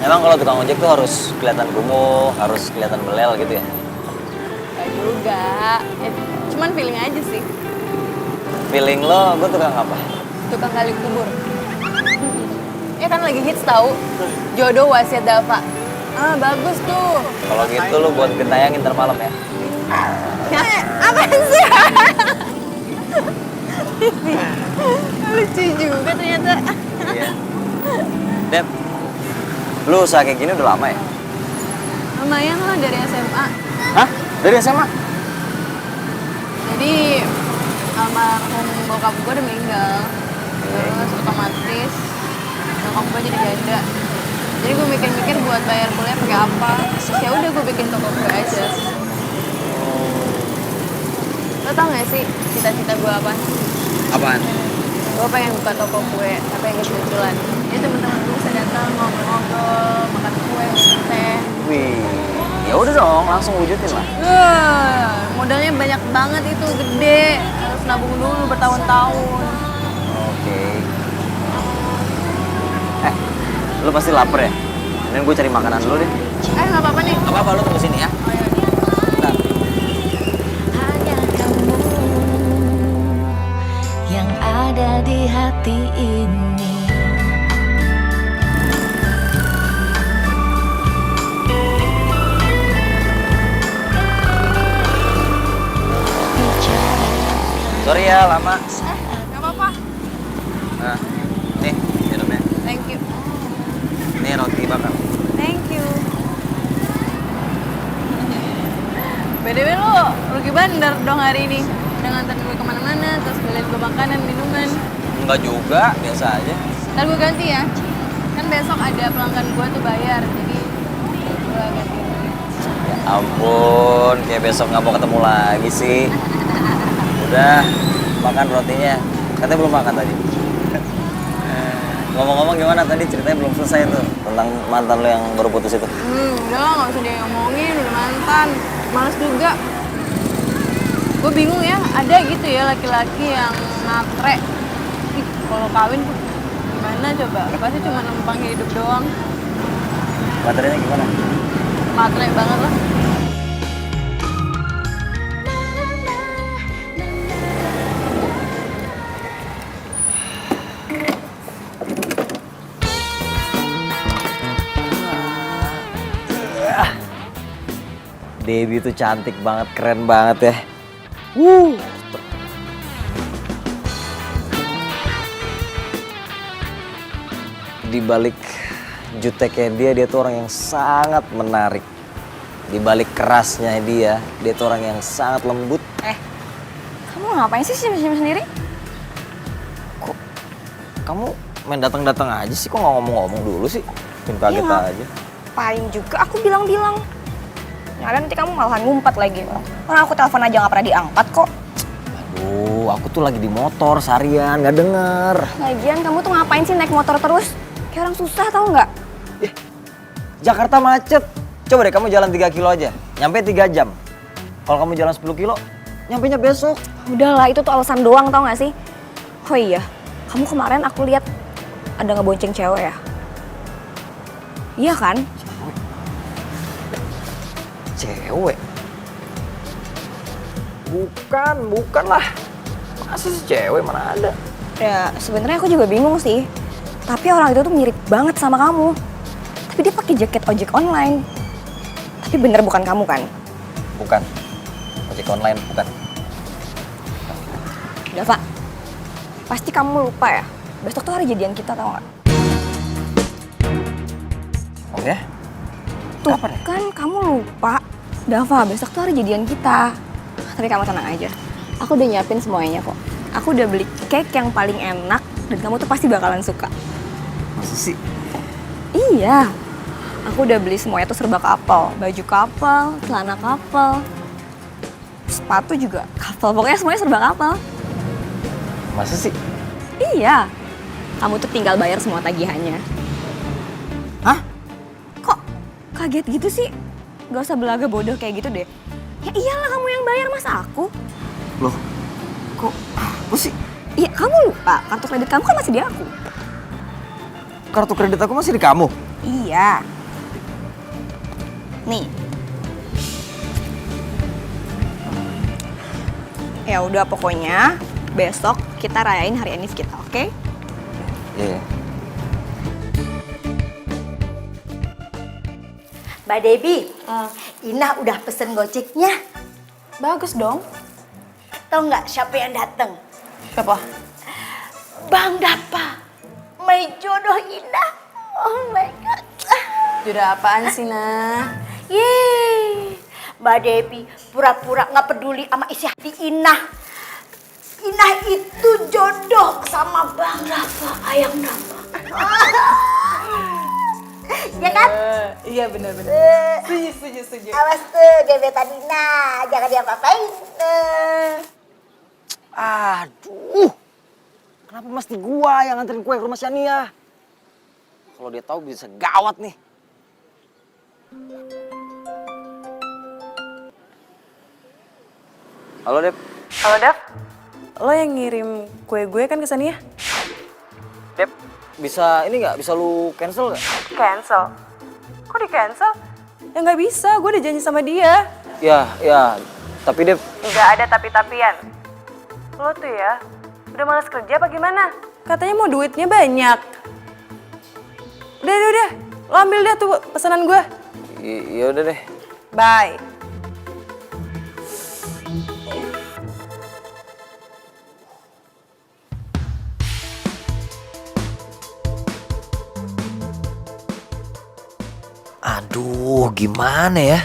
Emang kalau tukang ojek tuh harus kelihatan kumuh, harus kelihatan belel gitu ya? Gak juga, ya, cuman feeling aja sih. Feeling lo, gua tukang apa? Tukang gali kubur. Ya kan lagi hits tahu, jodoh wasiat Dava. Bagus tuh. Kalau gitu lo buat gentayangin ntar malam ya? Apaan sih? Lucu juga ternyata. Iya. Dep, lu usaha kayak gini udah lama ya? Lumayan lah dari SMA. Hah? Dari SMA? Jadi almarhum bokap gue udah meninggal. Terus otomatis nyokap gue jadi janda. Jadi gue mikir-mikir buat bayar kuliah pakai apa. Terus ya udah gue bikin toko kue aja. Lo tau gak sih cita-cita gue apa? Apaan? Gue pengen buka toko kue, tapi yang kecil-kecilan. Jadi temen-temen gue bisa datang ngobrol-ngobrol, makan kue, minum teh. Wih, ya udah dong, langsung wujudin lah. Modalnya banyak banget itu, gede. Harus nabung dulu bertahun-tahun. Oke. Lu pasti lapar ya? Mending gue cari makanan dulu deh. Nggak apa-apa nih. Gak apa-apa, lu tunggu sini ya. Oh, iya. Bentar. hati ini. Sorry ya lama. Gak apa-apa. Nah, nih minumnya. Thank you. Nih roti bakar. Thank you. BTW lo rugi bandar dong hari ini. Udah nganter gue kemana-mana, terus beliin gue makanan, minuman. Enggak juga, biasa aja. Ntar gue ganti ya. Kan besok ada pelanggan gue tuh bayar, jadi gue ganti. Ya ampun, kayak besok nggak mau ketemu lagi sih. Udah, makan rotinya. Katanya belum makan tadi. Ngomong-ngomong gimana tadi ceritanya belum selesai tuh tentang mantan lo yang baru putus itu. Udah lah, gak usah dia ngomongin, udah mantan. Males juga. Gue bingung ya, ada gitu ya laki-laki yang matre. Ih, kalau kawin gimana coba? Pasti cuma numpang hidup doang. Materinya gimana? Matre banget lah. Debbie tuh cantik banget, keren banget ya. Di balik juteknya dia tuh orang yang sangat menarik. Di balik kerasnya dia tuh orang yang sangat lembut. Kamu ngapain sih senyum-senyum sendiri? Kok kamu main datang-datang aja sih, kok nggak ngomong-ngomong dulu sih? Bikin kaget aja. Ngapain juga aku bilang-bilang. Nyalain nanti kamu malahan ngumpet lagi. Orang aku telepon aja nggak pernah diangkat kok. Aduh, aku tuh lagi di motor seharian, nggak denger. Lagian kamu tuh ngapain sih naik motor terus? Kayak orang susah tau nggak? Jakarta macet. Coba deh kamu jalan 3 kilo aja, nyampe 3 jam. Kalau kamu jalan 10 kilo, nyampenya besok. Udahlah, itu tuh alasan doang tau nggak sih? Oh iya, kamu kemarin aku lihat ada ngebonceng cewek ya? Iya kan? Cewek? Bukan lah. Masa sih cewek, mana ada? Ya sebenarnya aku juga bingung sih. Tapi orang itu tuh mirip banget sama kamu. Tapi dia pakai jaket ojek online. Tapi bener bukan kamu kan? Bukan. Ojek online, bukan. Dava, pasti kamu lupa ya? Besok tuh hari jadian kita tau gak? Oh ya? Tuh kan kamu lupa. Dava, besok tuh hari jadian kita. Tapi kamu tenang aja. Aku udah nyiapin semuanya kok. Aku udah beli cake yang paling enak dan kamu tuh pasti bakalan suka. Masa sih? Iya. Aku udah beli semuanya tuh serba couple. Baju couple, celana couple, sepatu juga couple. Pokoknya semuanya serba couple. Masa sih? Iya. Kamu tuh tinggal bayar semua tagihannya. Hah? Kok kaget gitu sih? Gak usah belaga bodoh kayak gitu deh. Ya iyalah kamu yang bayar, masa aku? Loh, kok aku sih? Iya, kamu lupa. Kartu kredit kamu kan masih di aku. Kartu kredit aku masih di kamu? Iya. Nih. Ya udah pokoknya besok kita rayain hari Enif kita, oke? Iya. Mbak Debbie, Ina udah pesen gojeknya. Bagus dong. Tahu nggak siapa yang datang? Siapa? Bang Dapa, my jodoh Ina. Oh my God. Jodoh apaan sih, Nah? Yeay, Mbak Debbie pura-pura nggak peduli sama isi hati Ina. Ina itu jodoh sama Bang Dapa, Ayang Dapa. Ya kan? Iya benar-benar. Setuju. Awas tuh gebetan Ina, jangan diapa-apain. Aduh, kenapa mesti gua yang nganterin kue ke rumah Shania? Kalau dia tahu bisa gawat nih. Halo, Dep. Halo, Dav. Lo yang ngirim kue gue kan ke Shania? Dep, bisa ini nggak? Bisa lu cancel nggak? Cancel? Kok di cancel? Ya nggak bisa, gue udah janji sama dia. Ya, tapi Dep. Nggak ada tapi-tapian. Lo tuh ya, udah malas kerja apa gimana? Katanya mau duitnya banyak. Udah. Lo ambil deh tuh pesanan gue. Ya udah deh. Bye. Aduh, gimana ya?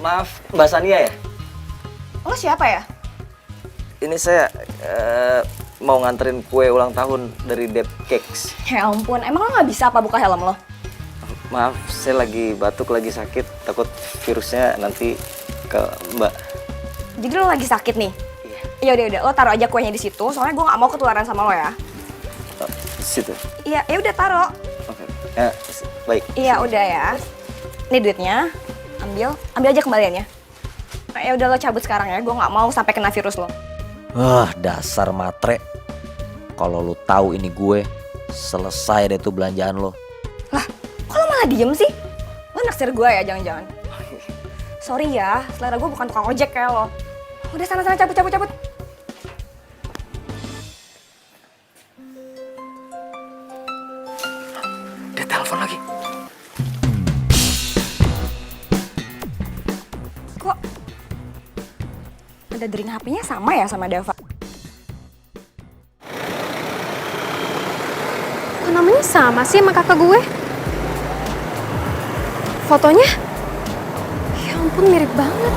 Maaf, Mbak Sania ya? Lo siapa ya? Ini saya mau nganterin kue ulang tahun dari Dep Cakes. Ya ampun, emang lo nggak bisa apa buka helm lo? Maaf, saya lagi batuk, lagi sakit. Takut virusnya nanti ke Mbak. Jadi lo lagi sakit nih? Iya. Udah, lo taruh aja kuenya di situ. Soalnya gue nggak mau ketularan sama lo ya. Di situ. Iya, ya udah taruh. Oke. Ya, baik. Iya udah ya. Nih duitnya, ambil aja kembaliannya. Nah, ya udah lo cabut sekarang ya. Gue nggak mau sampai kena virus lo. Wah, dasar matre. Kalau lu tahu ini gue, selesai deh tuh belanjaan lo. Lah, kok lo malah diem sih? Lo naksir gue ya jangan-jangan? Sorry ya, selera gue bukan tukang ojek kayak lo. Udah sana-sana cabut. Dia telepon lagi. Kok ada dering HP-nya sama ya sama Dava? Kok namanya sama sih sama kakak gue? Fotonya? Ya ampun mirip banget.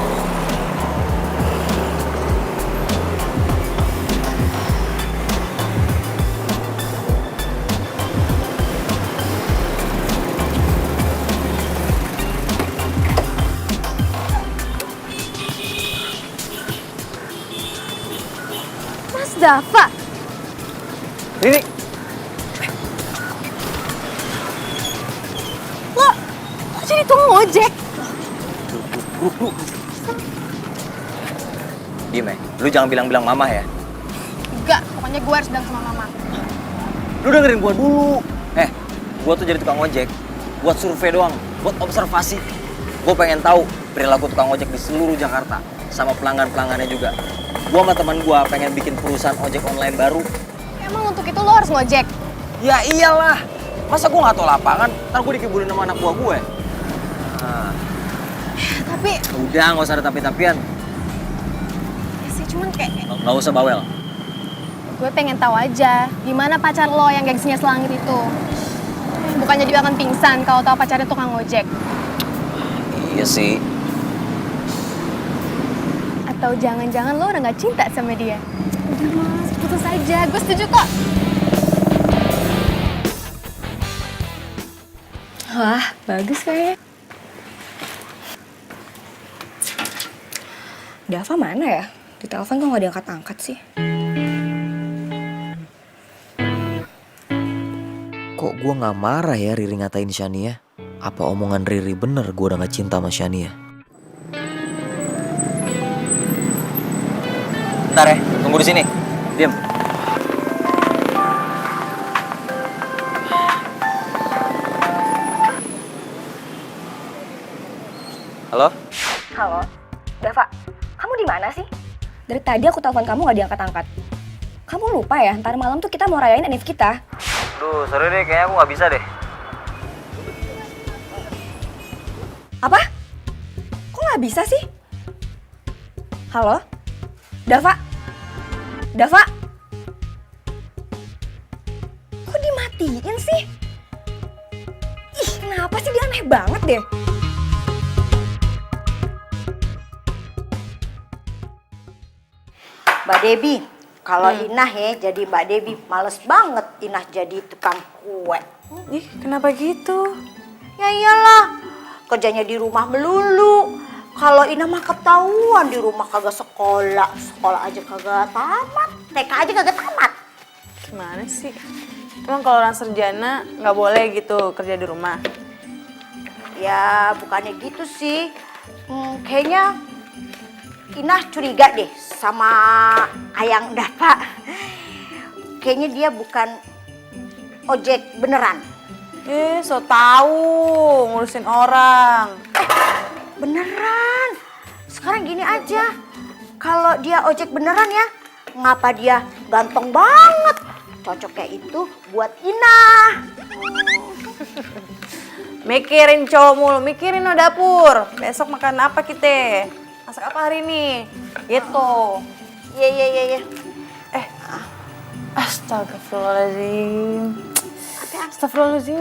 Mas Dava. Riri. Lo jadi tukang ojek? Diem ya, lu jangan bilang-bilang mama ya. Enggak, pokoknya gue harus bilang sama mama. Lu dengerin gua dulu. Gua tuh jadi tukang ojek buat survei doang, buat observasi. Gua pengen tahu perilaku tukang ojek di seluruh Jakarta sama pelanggan-pelanggannya juga. Gua sama teman gua pengen bikin perusahaan ojek online baru. Emang untuk itu lo harus ngojek? Ya iyalah. Masa gua nggak tahu lapangan, ntar gua dikibulin sama anak buah gue. Nah, Tapi udah nggak usah ada tapi-tapian. ya sih cuman kayak Nggak usah bawel. gue pengen tahu aja gimana pacar lo yang gengsinya selangit itu. Bukannya dia akan pingsan kalau tahu pacarnya tukang ojek. Iya sih. Atau jangan-jangan lo udah gak cinta sama dia. Udah mas, putus aja. Gue setuju kok. Wah, bagus kayaknya. Dava mana ya? Di telepon kok nggak diangkat-angkat sih? Kok gua nggak marah ya Riri ngatain Shania? Apa omongan Riri bener gua udah gak cinta sama Shania? Bentar ya, tunggu di sini. Diam. Halo? Halo, Dava, kamu di mana sih? Dari tadi aku telepon kamu nggak diangkat-angkat. Kamu lupa ya, ntar malam tuh kita mau rayain anniv kita. Duh, sorry deh, kayaknya aku nggak bisa deh. Apa? Kok nggak bisa sih? Halo, Dava, Dava, kok dimatiin sih? Ih, kenapa sih dia aneh banget deh? Mbak Debbie, kalau Inah ya jadi Mbak Debbie, males banget Inah jadi tukang kue. Ih, kenapa gitu? Ya iyalah, kerjanya di rumah melulu. Kalau Ina mah ketahuan di rumah kagak sekolah. Sekolah aja kagak tamat. TK aja kagak tamat. Gimana sih? Emang kalau orang sarjana nggak boleh gitu kerja di rumah? Ya bukannya gitu sih. Kayaknya Ina curiga deh sama Ayang Dava. Kayaknya dia bukan ojek beneran. So tahu ngurusin orang. Beneran. Sekarang gini aja. Kalau dia ojek beneran ya, ngapa dia ganteng banget? Cocoknya itu buat Ina. Mikirin cowok mulu, mikirin no dapur. Besok makan apa kita? Masak apa hari ini? Gitu. Iya. Astagfirullahaladzim. Astagfirullahaladzim.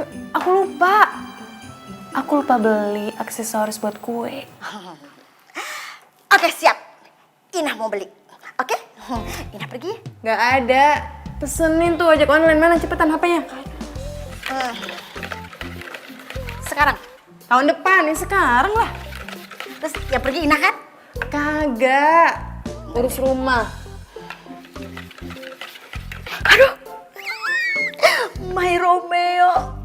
Aku lupa beli aksesoris buat kue. Oke, siap. Ina mau beli. Oke? Ina pergi. Gak ada. Pesenin tuh ojek online, mana cepetan HP-nya. Sekarang. Tahun depan, nih sekarang lah. Terus ya pergi Ina kan? Kagak. Urus rumah. Aduh. My Romeo.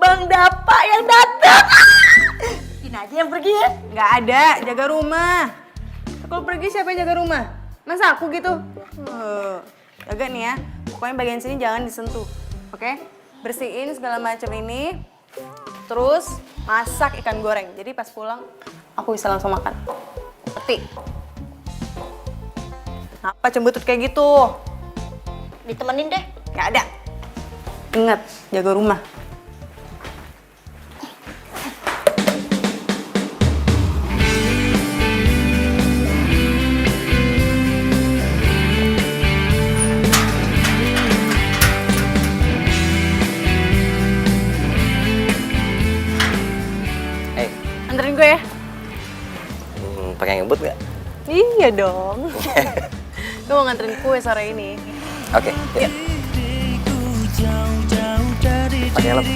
Bang Dapa yang datang. Ina aja yang pergi ya. Gak ada, jaga rumah. Kalau pergi siapa yang jaga rumah? Masa aku gitu? Jaga nih ya. Pokoknya bagian sini jangan disentuh. Oke? Bersihin segala macam ini. Terus masak ikan goreng. Jadi pas pulang aku bisa langsung makan. Ngerti? Kenapa cembutut kayak gitu? Ditemenin deh. Gak ada. Ingat, jaga rumah. Anterin gue ya. Pakai ngebut nggak? Iya dong. Gue mau nganterin kue sore ini. Oke. Yuk. Pakai helm.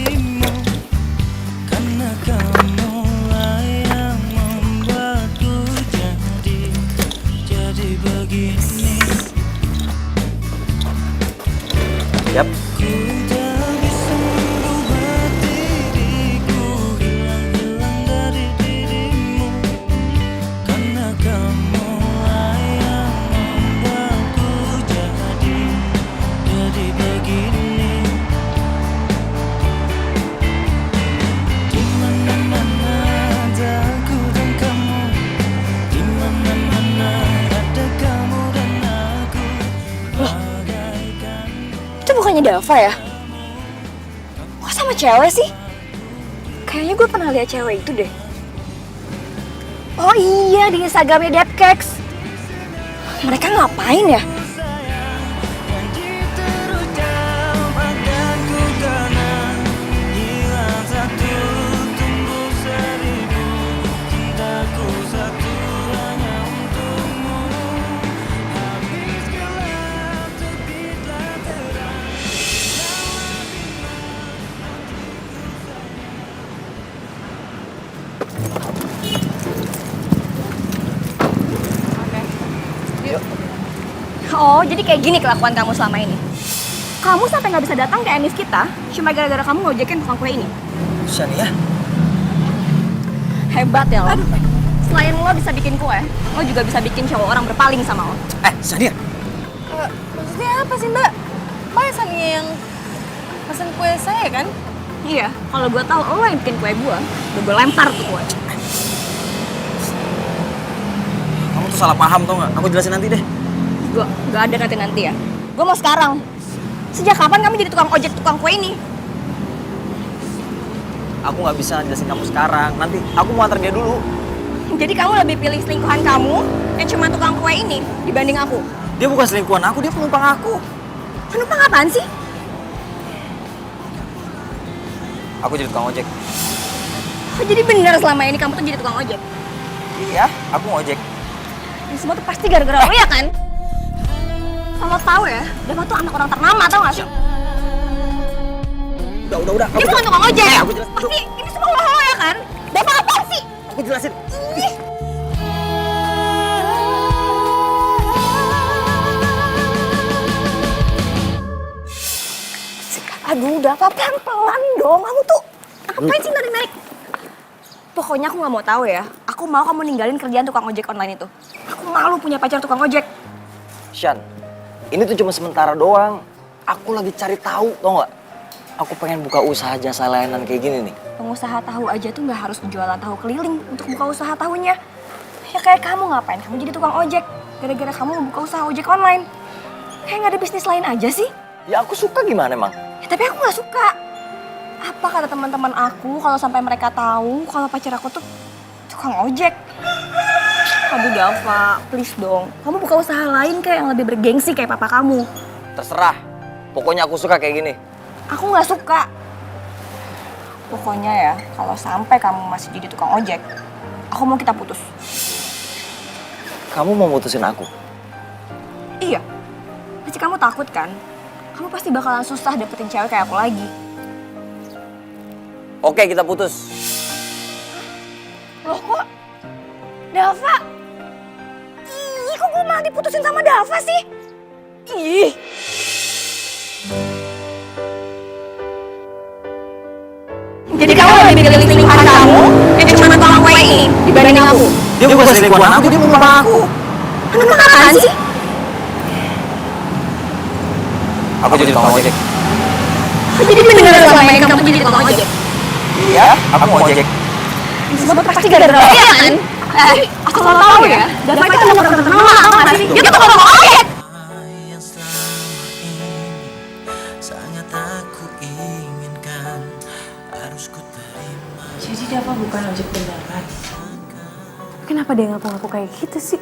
Yap. Itu bukannya Dava ya? Kok sama cewek sih? Kayaknya gue pernah lihat cewek itu deh. Oh iya, di Instagramnya Depkex. Mereka ngapain ya? Oh, jadi kayak gini kelakuan kamu selama ini. Kamu sampai nggak bisa datang ke Enis kita cuma gara-gara kamu ngojekin tukang kue ini. Shania. Hebat ya lo. Selain lo bisa bikin kue, lo juga bisa bikin cowok orang berpaling sama lo. Shania. Maksudnya apa sih Mbak? Mbak Sania yang pesen kue saya kan? Iya, kalau gue tahu lo yang bikin kue gue, udah gue lempar tuh kue. Kamu tuh salah paham tau nggak? Aku jelasin nanti deh. Gue gak ada nanti ya. Gue mau sekarang. Sejak kapan kamu jadi tukang ojek tukang kue ini? Aku nggak bisa jelasin kamu sekarang. Nanti aku mau antar dia dulu. Jadi kamu lebih pilih selingkuhan kamu yang cuma tukang kue ini dibanding aku? Dia bukan selingkuhan aku, dia penumpang aku. Penumpang apaan sih? Aku jadi tukang ojek. Oh, jadi benar selama ini kamu tuh jadi tukang ojek? Iya, aku ngojek. Ini semua tuh pasti gara-gara lo ya kan? Kalau tahu ya, Dava tuh anak orang ternama, tau gak sih? Udah. Dia bukan tukang ojek. Aku jelasin. Pasti ini semua lo ya kan? Dava apa sih? Aku jelasin. Ih. Aduh, Dava, pelan-pelan dong. Kamu tuh ngapain sih narik-narik? Pokoknya aku nggak mau tahu ya. Aku mau kamu ninggalin kerjaan tukang ojek online itu. Aku malu punya pacar tukang ojek. Shan, ini tuh cuma sementara doang. Aku lagi cari tahu, tau nggak? Aku pengen buka usaha jasa layanan kayak gini nih. Pengusaha tahu aja tuh nggak harus jualan tahu keliling untuk buka usaha tahunya. Ya kayak kamu ngapain? Kamu jadi tukang ojek. Gara-gara kamu mau buka usaha ojek online. Kayak nggak ada bisnis lain aja sih? Ya aku suka gimana emang? Ya, tapi aku nggak suka. Apa kata teman-teman aku kalau sampai mereka tahu kalau pacar aku tuh tukang ojek? Aduh Dava, please dong. Kamu buka usaha lain kayak yang lebih bergengsi kayak papa kamu. Terserah. Pokoknya aku suka kayak gini. Aku nggak suka. Pokoknya ya, kalau sampai kamu masih jadi tukang ojek, aku mau kita putus. Kamu mau mutusin aku? Iya. Pasti kamu takut kan? Kamu pasti bakalan susah dapetin cewek kayak aku lagi. Oke, kita putus. Loh kok? Dava? Ih, kok gue malah diputusin sama Dava sih? Ih. Jadi kamu lebih pilih selingkuhan kamu yang cuma tukang kue ini dibanding aku? Dia bukan selingkuhan aku, dia mau aku. Kamu apaan sih? Aku jadi tukang ojek. Jadi bener selama ini kamu jadi tukang ojek? Iya, aku mau ojek. Semua pasti gara-gara lo kan? Asal lo tau ya, Dava itu emang udah terkenal tau gak sih? Dia tuh tukang ojek! Jadi Dava bukan ojek beneran. Kenapa dia ngaku-ngaku kayak gitu sih?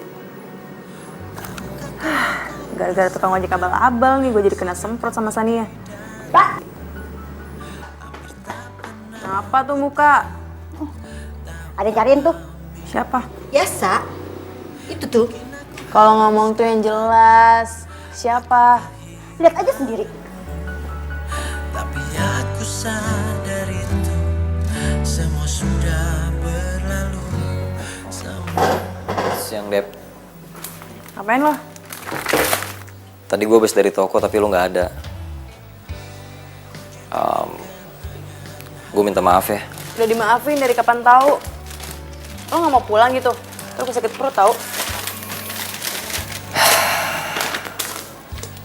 Gara-gara tukang ojek abal-abal nih gue jadi kena semprot sama Sania. Pak, Apa tuh muka? ada yang cariin tuh. Siapa? Biasa. Itu tuh. Kalau ngomong tuh yang jelas. Siapa? Lihat aja sendiri. Tapi aku sadar itu semua sudah berlalu. Siang, Dep. Ngapain lo? Tadi gue habis dari toko tapi lo nggak ada. Gue minta maaf ya. Udah dimaafin dari kapan tahu? Lo nggak mau pulang gitu? Terus gue sakit perut tau?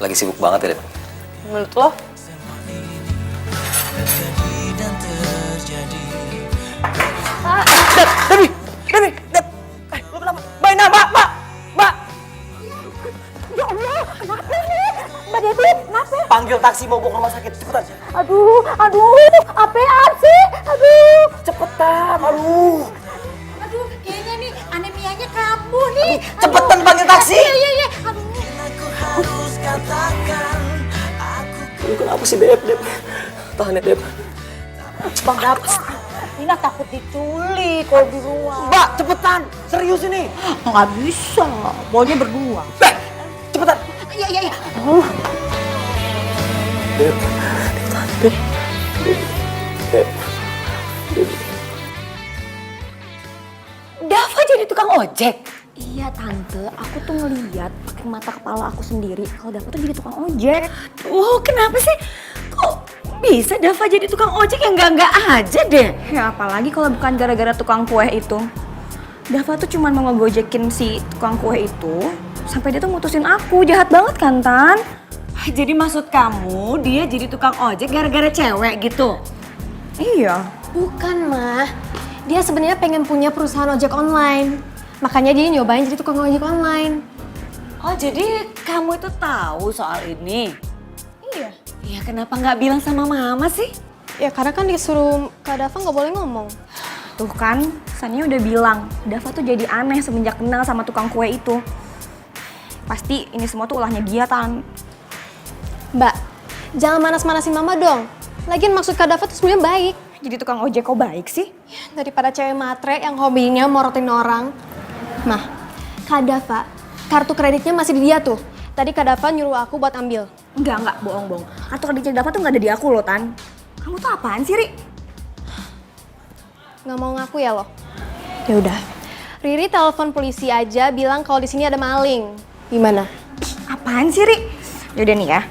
Lagi sibuk banget ya, Dep. Menurut lo? Dep. Lo kenapa? Mbak Ina, Mbak. Ya Allah, kenapa nih? Mbak Devi, kenapa? Panggil taksi mau bawa ke rumah sakit, cepetan. Aduh, apaan sih? Aduh. Cepetan, aduh. Aduh, kayaknya nih anemianya kambuh nih. Cepetan panggil taksi. Iya. Aduh. Lu kenapa sih, Dep? Tahan ya, Dep. Bang Dap, Nina takut diculik kalau di luar. Mbak, cepetan. Serius ini. Nggak bisa, maunya berdua. Cepetan. Iya. Dep. Dava jadi tukang ojek? Iya tante, aku tuh ngeliat pakai mata kepala aku sendiri kalau Dava tuh jadi tukang ojek. Oh, kenapa sih? Kok bisa Dava jadi tukang ojek yang enggak aja deh? Ya apalagi kalau bukan gara-gara tukang kue itu. Dava tuh cuma mau ngegojekin si tukang kue itu sampai dia tuh mutusin aku. Jahat banget kan, Tan? Jadi maksud kamu dia jadi tukang ojek gara-gara cewek gitu? Iya. Bukan, Mah. Dia sebenarnya pengen punya perusahaan ojek online. Makanya dia nyobain jadi tukang ojek online. Oh, jadi kamu itu tahu soal ini? Iya. Ya kenapa nggak bilang sama mama sih? Ya karena kan disuruh Kak Dava nggak boleh ngomong. Tuh kan, Sania udah bilang, Dava tuh jadi aneh semenjak kenal sama tukang kue itu. Pasti ini semua tuh ulahnya dia, Tan. Mbak, jangan manas-manasin Mama dong. Lagian maksud Kak Dava tuh sebenarnya baik. Jadi tukang ojek kok baik sih? Daripada cewek matre yang hobinya morotin orang. Mah, Kak Dava, kartu kreditnya masih di dia tuh. Tadi Kak Dava nyuruh aku buat ambil. Enggak, bohong. Kartu kreditnya Dava tuh nggak ada di aku loh, Tan. Kamu tuh apaan sih, Ri? Nggak mau ngaku ya lo? Ya udah. Riri telepon polisi aja bilang kalau di sini ada maling. Gimana? Apaan sih, Ri? Yaudah nih ya.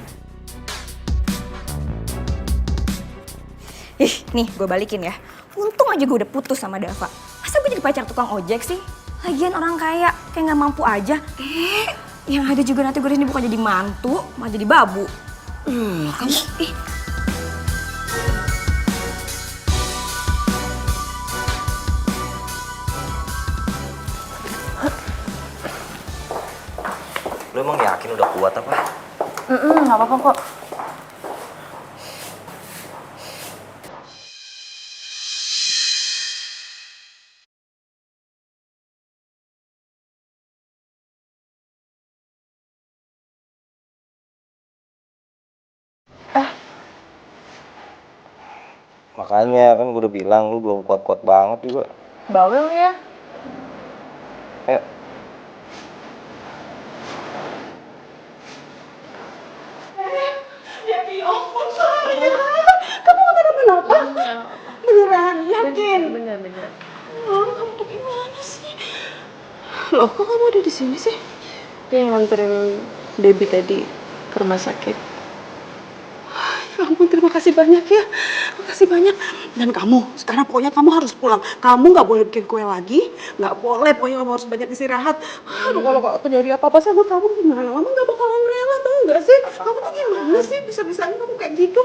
Ih, nih gue balikin ya. Untung aja gue udah putus sama Dava. Masa gue jadi pacar tukang ojek sih? Lagian orang kaya, kayak gak mampu aja. Yang ada juga nanti gue ini bukan jadi mantu, malah jadi babu. Kamu, Lu emang yakin udah kuat apa? Gak apa-apa kok. Makanya kan gue udah bilang lu belum kuat-kuat banget juga. Bawel ya? Ayo. Kamu gak kenapa-napa? Beneran, yakin? Bener. Oh, kamu tuh gimana sih? Loh, kok kamu ada di sini sih? Dia yang nganterin Debbie tadi ke rumah sakit. Ya ampun, terima kasih banyak ya. Makasih banyak. Dan kamu, sekarang pokoknya kamu harus pulang. Kamu nggak boleh bikin kue lagi. Nggak boleh, pokoknya kamu harus banyak istirahat. Aduh, kalau terjadi apa-apa sama kamu gimana? Mama nggak bakalan rela, tau nggak sih? Kamu tuh gimana sih? Bisa-bisanya kamu kayak gitu?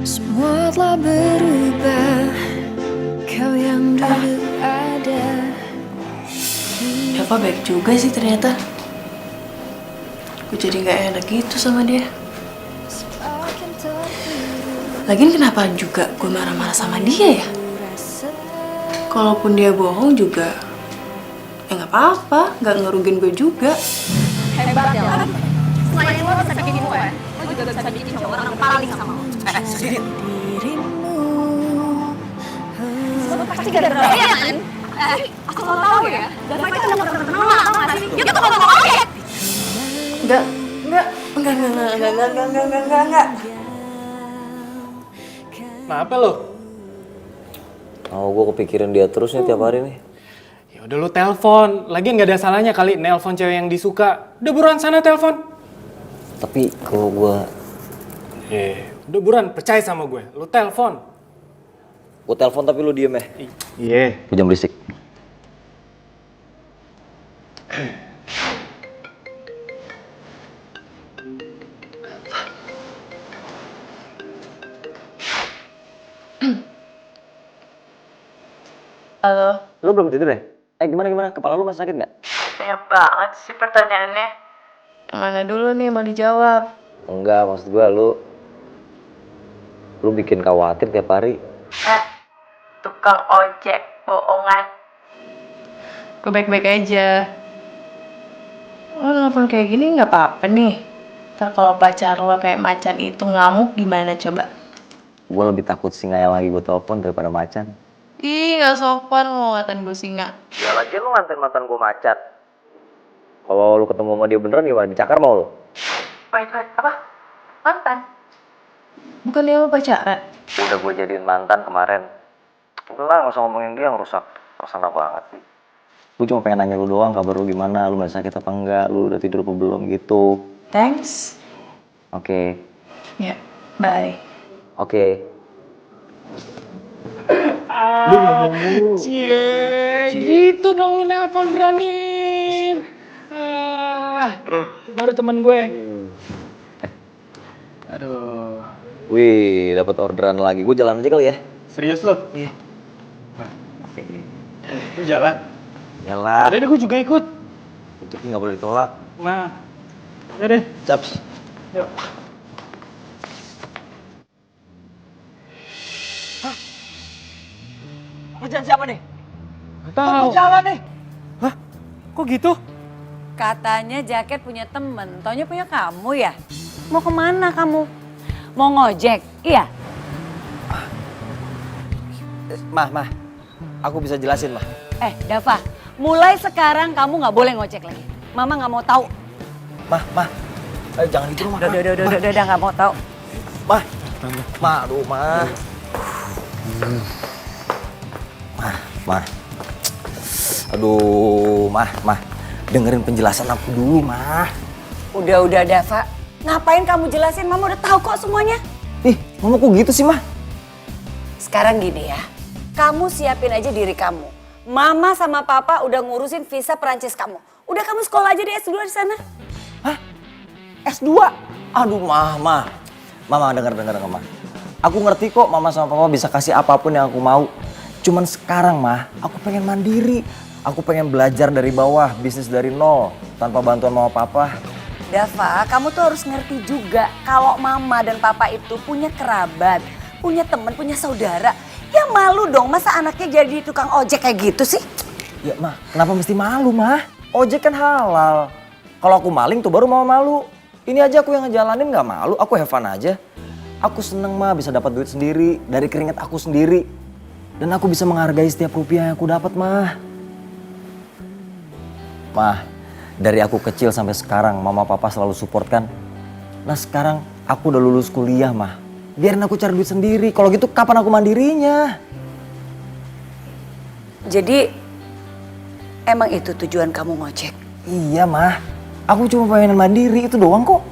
Semua telah berubah, kau yang dulu ada. Dava baik juga sih ternyata. Gue jadi gak enak gitu sama dia. Lagian kenapa juga gue marah-marah sama dia ya? Kalaupun dia bohong juga, ya gak apa-apa, gak ngerugin gue juga. Hebat ya lo. Selain lo bisa bikin kue, lo juga bisa bikin cowok orang paling sama lo. Lo pasti gara-gara dia kan? Asal lo tau ya, Dava itu kan udah terkenal lah, tau gak sih? Dia tuh kalau ngomong ojek. Enggak. Kenapa lo? Oh, gue kepikiran dia terus nih tiap hari nih. Ya udah lu telepon. Lagian nggak ada salahnya kali nelpon cewek yang disuka. Udah buruan sana telepon. Tapi kalau gue... Udah buruan, percaya sama gue. Lu telepon. Gue telepon tapi lu diem ya? Iya. Gue jangan berisik. Halo, Lu belum tidur ya? Gimana? Kepala lu masih sakit nggak? banyak banget sih pertanyaannya. Yang mana dulu nih mau dijawab? Enggak, maksud gue lu bikin khawatir tiap hari. Tukang ojek, bohongan. Gue baik-baik aja. Lo nelfon kayak gini nggak apa-apa nih. Ntar kalau pacar lo kayak macan itu ngamuk gimana coba? Gue lebih takut singa yang lagi gue telepon daripada macan. Ih, nggak sopan lo ngatain gue singa. Ya lagi lu nganterin mantan gue macan. Kalau lu ketemu sama dia beneran gimana? Dicakar mau lu? Wait, apa? Mantan? Bukan dia lo pacaran? Udah gue jadiin mantan kemarin. Udah lah, gak usah ngomongin dia, ngerusak perasaan banget sih. Gue cuma pengen nanya lu doang, kabar lu gimana, lu masih sakit apa enggak, lu udah tidur apa belum gitu. Thanks. Oke. Ya, bye. Oke. Gitu dong nelpon beraniin. Baru temen gue. Aduh. Wih, dapat orderan lagi. Gue jalan aja kali ya. Serius lo? Iya. Lu jalan? Jalan. Ada deh, gue juga ikut. Itu nggak boleh ditolak. Nah, ya deh. Caps. Yuk. Kerjaan siapa nih? Tahu. Jalan nih. Hah? Kok gitu? Katanya jaket punya temen, taunya punya kamu ya? Mau kemana kamu? Mau ngojek? Iya? Mah. Aku bisa jelasin, Mah. Dava, mulai sekarang kamu nggak boleh ngojek lagi. Mama nggak mau tahu. Mah. Jangan gitu mah. Udah nggak mau tahu. Mah, aduh, Mah. Mah. Aduh, Mah. Dengerin penjelasan aku dulu, Mah. Udah Dava. Ngapain kamu jelasin? Mama udah tahu kok semuanya. Ih, Mama kok gitu sih, Mah? Sekarang gini ya, kamu siapin aja diri kamu. Mama sama Papa udah ngurusin visa Perancis kamu. Udah kamu sekolah aja di S2 di sana. Hah? S2? Aduh, Mah. Mama, denger, Mama. Aku ngerti kok Mama sama Papa bisa kasih apapun yang aku mau. Cuman sekarang, Mah, aku pengen mandiri. Aku pengen belajar dari bawah, bisnis dari nol, tanpa bantuan Mama Papa. Dava, kamu tuh harus ngerti juga kalau Mama dan Papa itu punya kerabat, punya teman, punya saudara. Ya malu dong, masa anaknya jadi tukang ojek kayak gitu sih? Ya, Mah, kenapa mesti malu, Mah? Ojek kan halal. Kalau aku maling tuh baru Mama malu. Ini aja aku yang ngejalanin gak malu, aku have fun aja. Aku seneng, Mah, bisa dapat duit sendiri dari keringat aku sendiri. Dan aku bisa menghargai setiap rupiah yang aku dapat, Mah. Mah, dari aku kecil sampai sekarang Mama Papa selalu support kan. Nah sekarang aku udah lulus kuliah, Mah. Biarin aku cari duit sendiri. Kalau gitu kapan aku mandirinya? Jadi emang itu tujuan kamu ngojek? Iya, Mah. Aku cuma pengen mandiri, itu doang kok.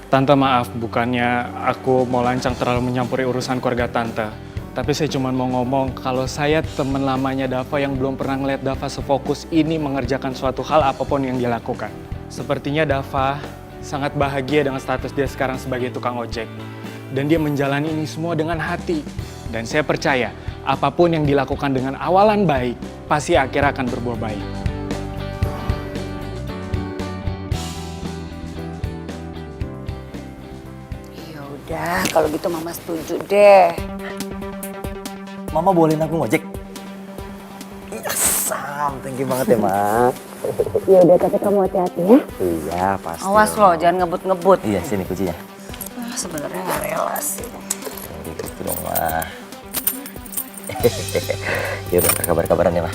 Tante maaf, bukannya aku mau lancang terlalu menyampuri urusan keluarga Tante. Tapi saya cuma mau ngomong kalau saya teman lamanya Dava yang belum pernah ngeliat Dava sefokus ini mengerjakan suatu hal apapun yang dia lakukan. Sepertinya Dava sangat bahagia dengan status dia sekarang sebagai tukang ojek. Dan dia menjalani ini semua dengan hati. Dan saya percaya apapun yang dilakukan dengan awalan baik, pasti akhirnya akan berbuah baik. Ya udah, kalau gitu Mama setuju deh. Mama bolehin aku ngojek? Yes, thank you banget ya, Ma. Ya udah, tapi kamu hati-hati ya. Iya, pasti. Awas loh, jangan ngebut-ngebut. Iya, sini kuncinya. Sebenarnya nggak rela sih. Gitu dong, Ma. Yaudah, kabar-kabaran ya, Ma.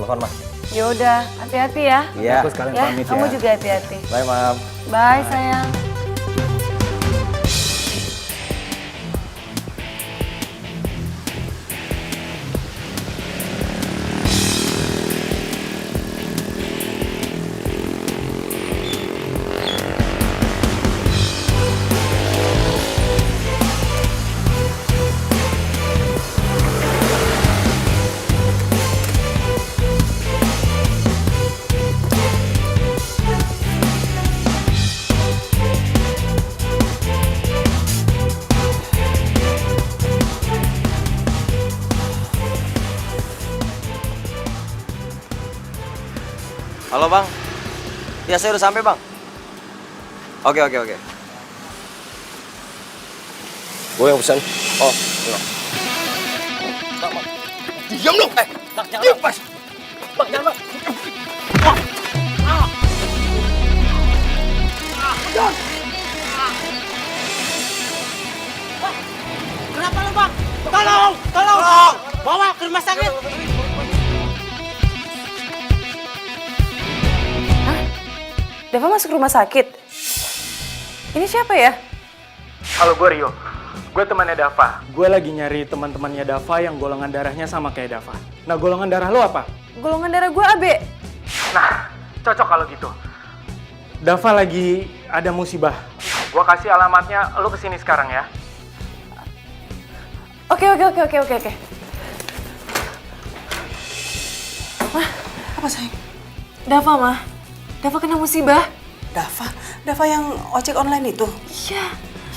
Telepon, Ma. Ya udah, hati-hati ya. Iya. Aku sekalian Ya, pamit kamu ya. juga hati-hati. Bye, Mam. Bye sayang. Halo, Bang. Ya, saya udah sampai, Bang. Oke. Gue yang pesan. Oh, iya. Bang. Diam lu! Bang, jangan, Bang. Bang, jangan, Bang. Kenapa lu, Bang? Tolong! Bawa ke rumah sakit. Dava masuk rumah sakit? Ini siapa ya? Halo, gue Rio. Gue temannya Dava. Gue lagi nyari teman-temannya Dava yang golongan darahnya sama kayak Dava. Nah, golongan darah lo apa? Golongan darah gue AB. Nah, cocok kalau gitu. Dava lagi ada musibah. Gue kasih alamatnya, lo kesini sekarang ya. Oke. Mah, Apa, sayang? Dava, Mah. Dava kena musibah. Dava yang ojek online itu? Iya.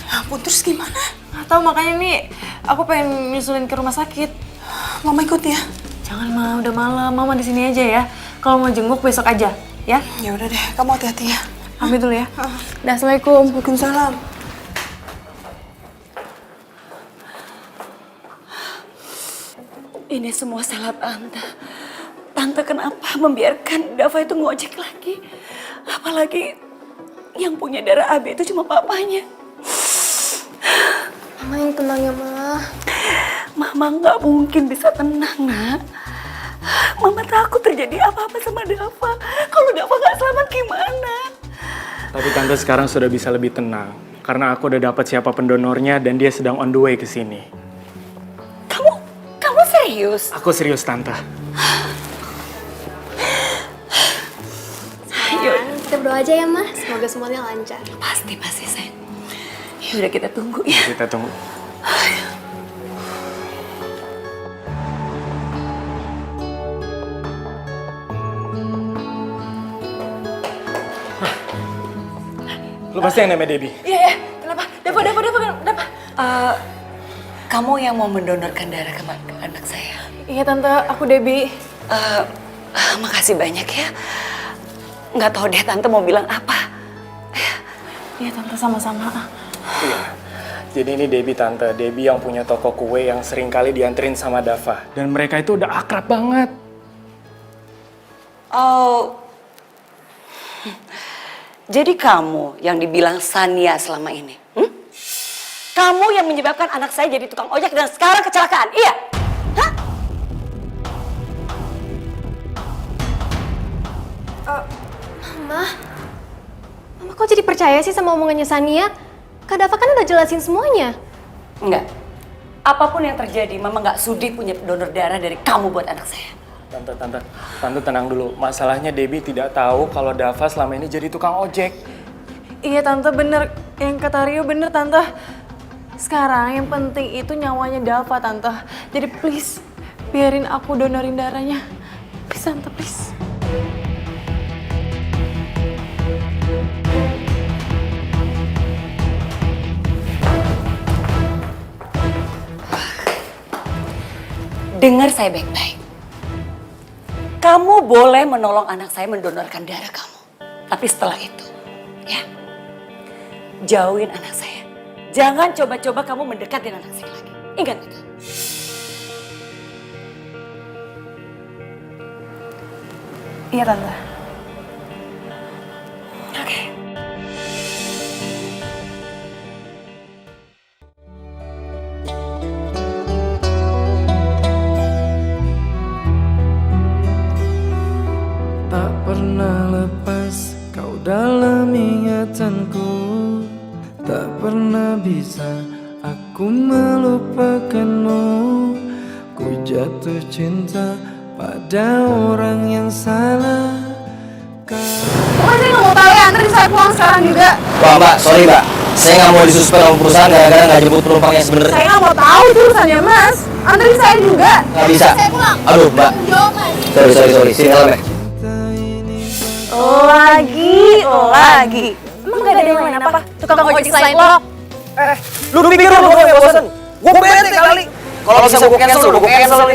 Ya ampun, terus gimana? Nggak tahu, makanya nih aku pengen nyusulin ke rumah sakit. Mama ikut ya? Jangan, Ma, udah malam. Mama di sini aja ya. Kalau mau jenguk besok aja, ya? Ya udah deh, kamu hati-hati ya. Pamit dulu ya. Dah, Assalamualaikum. Waalaikumsalam. Ini semua salah Tante. Tante kenapa membiarkan Dava itu ngojek lagi? Apalagi yang punya darah AB itu cuma papanya. Mama yang tenang ya, Ma. Mama nggak mungkin bisa tenang, Nak. Mama takut terjadi apa-apa sama Dava. Kalau Dava nggak selamat gimana? Tapi Tante sekarang sudah bisa lebih tenang. Karena aku udah dapat siapa pendonornya dan dia sedang on the way ke sini. Kamu serius? Aku serius, Tante. Sayang, kita berdoa aja ya, Ma. Semoga semuanya lancar. Pasti sayang. Ya udah kita tunggu ya. Kita tunggu. Lu pasti yang namanya Debbie? Iya. Kenapa? Dava. Kamu yang mau mendonorkan darah ke anak saya? Iya Tante, aku Debbie. Makasih banyak ya. Nggak tahu deh Tante mau bilang apa. Iya Tante, sama-sama. Iya. Jadi ini Debbie, Tante. Debbie yang punya toko kue yang sering kali dianterin sama Dava. Dan mereka itu udah akrab banget. Oh. Jadi kamu yang dibilang Sania selama ini? Kamu yang menyebabkan anak saya jadi tukang ojek dan sekarang kecelakaan, iya? Hah? Mama kok jadi percaya sih sama omongannya Sania? Kak Dava kan udah jelasin semuanya. Enggak. Apapun yang terjadi, Mama nggak sudi punya donor darah dari kamu buat anak saya. Tante tenang dulu. Masalahnya Debbie tidak tahu kalau Dava selama ini jadi tukang ojek. Iya Tante, bener. Yang kata Rio bener Tante. Sekarang yang penting itu nyawanya Dava Tante. Jadi please, biarin aku donorin darahnya. Please Tante, please. Dengar saya baik-baik. Kamu boleh menolong anak saya mendonorkan darah kamu. Tapi setelah itu, ya, jauhin anak saya. Jangan coba-coba kamu mendekat dengan anak saya lagi. Ingat itu. Iya Tante. Oke. Tak pernah lepas kau dalam ingatanku, tak pernah bisa aku melupakanmu. Ku jatuh cinta pada orang yang salah. Pokoknya saya nggak mau tahu ya, anterin saya pulang sekarang juga. Wah mbak, sorry mbak. Saya nggak mau disuspend sama perusahaan gara-gara nggak jemput penumpangnya sebenarnya. Saya nggak mau tahu itu urusannya Mas. Anterin saya juga. Nggak bisa. Saya pulang. Aduh mbak. Sorry. Sini kalau mbak. Lagi. Emang gak ada yang lain apa? Tukang ojek selain lo? Lu pikir lu gue yang bosan? Gue bete kali. Kalau bisa gue cancel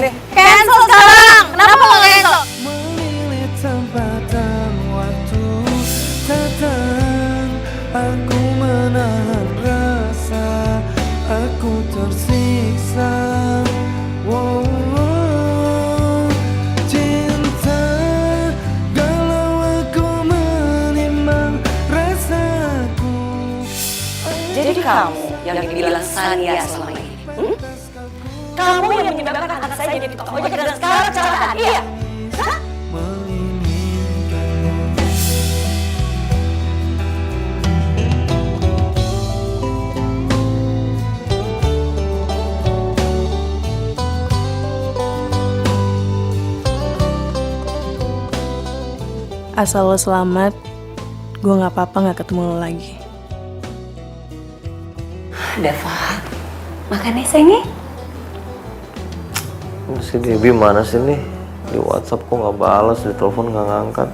ini. Cancel sekarang. Kenapa lo cancel? Memilih tempat dan waktu datang, aku menahan rasa, aku tersiksa. Wow, cinta, galau aku menimang rasaku. Jadi kamu yang dibilang Sania selama ini. Kamu yang menyebabkan anak saya jadi tukang ojek dan sekarang kecelakaan, iya? Hah? Asal lo selamat, gue gak apa-apa gak ketemu lo lagi. Dava, makan ya sayangnya. Si Debbie mana sih nih? Di WhatsApp kok nggak balas, di telepon nggak ngangkat.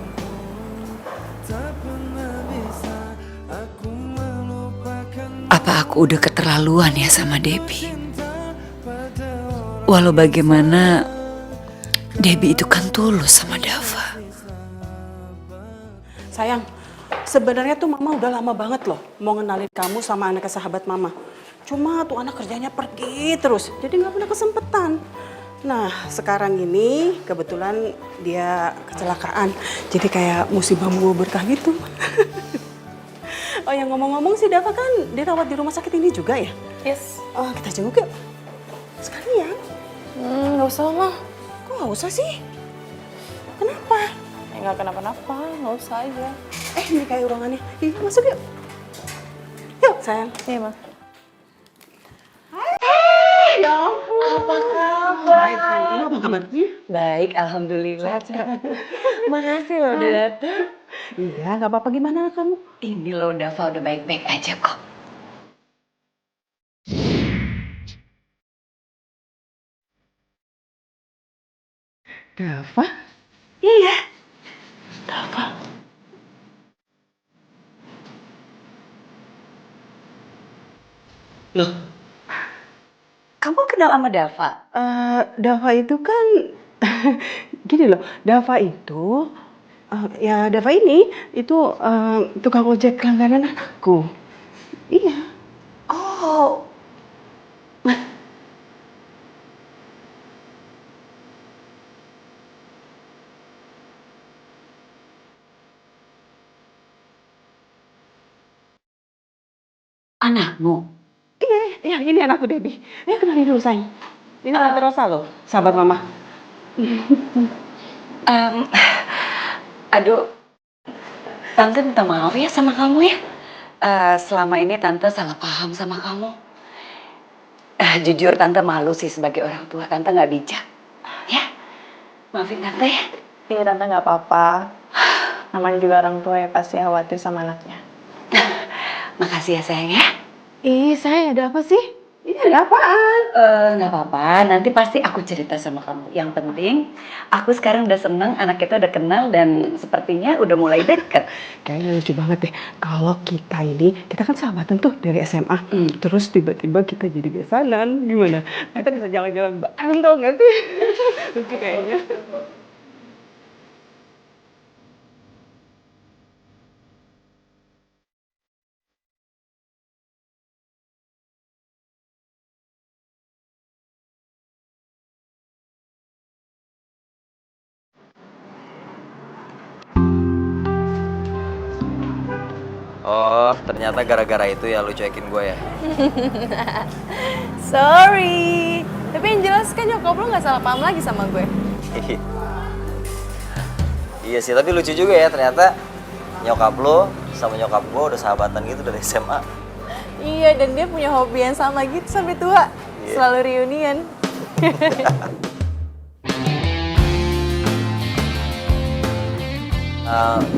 Apa aku udah keterlaluan ya sama Debbie? Walau bagaimana, Debbie itu kan tulus sama Dava. Sayang, sebenarnya tuh mama udah lama banget loh mau ngenalin kamu sama anaknya sahabat mama. Cuma tuh anak kerjanya pergi terus, jadi nggak pernah kesempatan. Nah, sekarang ini kebetulan dia kecelakaan. Jadi kayak musibah membawa berkah gitu. Oh, yang ngomong-ngomong sih Dava kan dirawat di rumah sakit ini juga ya? Yes. Oh, kita jenguk yuk. Sekalian. Nggak usah mah. Kok nggak usah sih? Kenapa? Ya nggak kenapa-napa, nggak usah aja. Ini kayak ruangannya. Yuk, masuk yuk. Yuk, sayang. Iya, Ma. Ya ampun. Apa kabar? Apa kabar? Baik, alhamdulillah. Makasih loh udah datang. Iya, nggak apa-apa. Gimana kamu? Ini loh Dava udah baik-baik aja kok. Dava? Iya. Dava. Loh, kamu kenal sama Dava? Dava itu kan gini loh. Dava itu ya Dava ini itu tukang ojek langganan anakku. Iya. Oh, anakmu? Iya, ini anakku Debbie. Kenalin dulu, sayang. Ini Tante Rosa loh, sahabat mama. Aduh, Tante minta maaf ya sama kamu ya. Selama ini Tante salah paham sama kamu. Jujur Tante malu sih sebagai orang tua. Tante nggak bijak. Ya, maafin Tante ya. Iya, Tante nggak apa-apa. Namanya juga orang tua ya pasti khawatir sama anaknya. Makasih ya sayang ya. Sayang, ada apa sih? Iya, ada apaan? Nggak apa-apa, nanti pasti aku cerita sama kamu. Yang penting, aku sekarang udah seneng, anak kita udah kenal dan sepertinya udah mulai deket. Kayaknya lucu banget deh. Kalau kita kan sahabatan tuh dari SMA. Terus tiba-tiba kita jadi besanan. Gimana? Kita bisa jalan-jalan bareng tau gak sih? Lucu kayaknya. Oh, ternyata gara-gara itu ya lu cuekin gue ya. Sorry. Tapi yang jelas kan nyokap lu nggak salah paham lagi sama gue. Iya sih, tapi lucu juga ya ternyata nyokap lu sama nyokap gue udah sahabatan gitu dari SMA. Iya, dan dia punya hobi yang sama gitu sampai tua. Iya. Selalu reunian.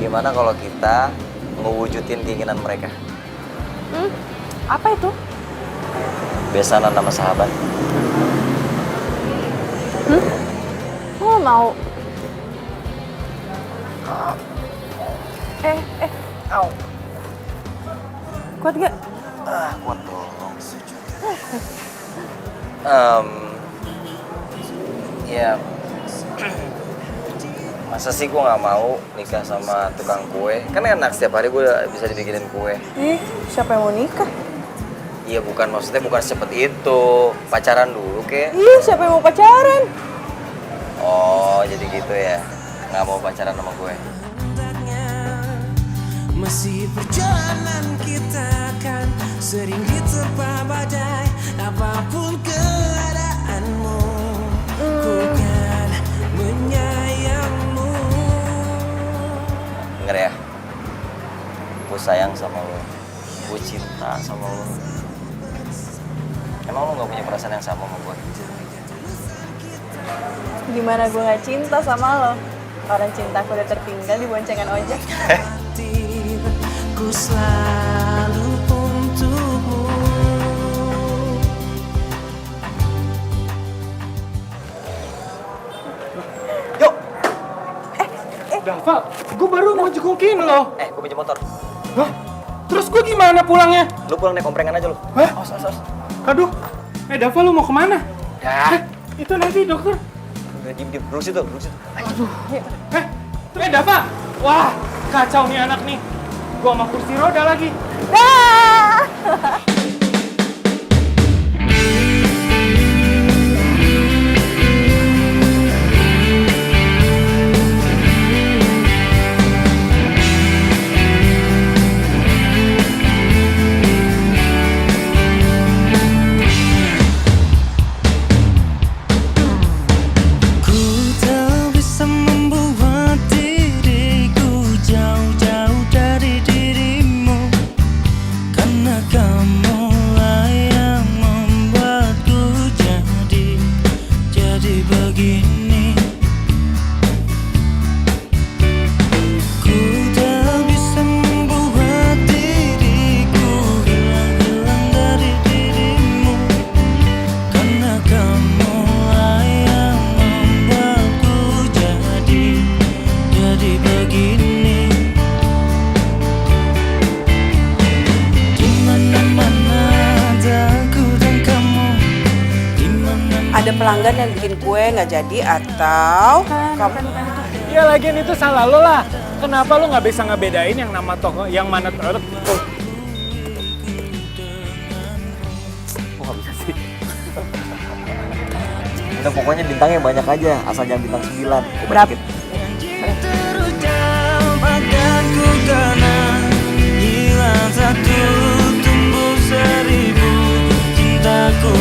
Gimana kalau kita ngewujudin keinginan mereka? Apa itu? Besanan sama sahabat. Gue gak mau. Au. Kuat gak? Kuat dong. Ya, masa sih gue nggak mau nikah sama tukang kue? Kan enak setiap hari gue bisa dibikinin kue. Siapa yang mau nikah? Iya bukan, maksudnya bukan secepat itu. Pacaran dulu kek. Siapa yang mau pacaran? Oh jadi gitu ya, nggak mau pacaran sama gue. Masih perjalanan kita kan sering diterpa badai. Apapun keadaanmu, ku kan menyayangmu. Denger ya, gue sayang sama lo, gue cinta sama lo. Emang lo gak punya perasaan yang sama sama gue? Gimana gue gak cinta sama lo? Orang cintaku udah tertinggal di boncengan ojek. Ku selalu untukmu. Yuk! Dava, gue baru mau jengukin lo. Gue pinjam motor. Hah? Terus gue gimana pulangnya? Lu pulang naik komprengan aja lu. Hah? Awas. Aduh, Dava lu mau kemana? Dah. Itu nanti dokter. Udah diem, duduk situ. Aduh. Dava. Wah, kacau nih anak nih. Gua sama kursi roda lagi. Ku tak bisa membuat pelanggan yang bikin kue nggak jadi atau kamu? Ya lagian itu salah lo lah. Kenapa lo nggak bisa ngebedain yang nama toko, yang mana Kok nggak bisa sih? Udah pokoknya bintangnya banyak aja, asal jangan bintang 9. Berapa? Akan ku kenang, hilang satu tumbuh 1000, cintaku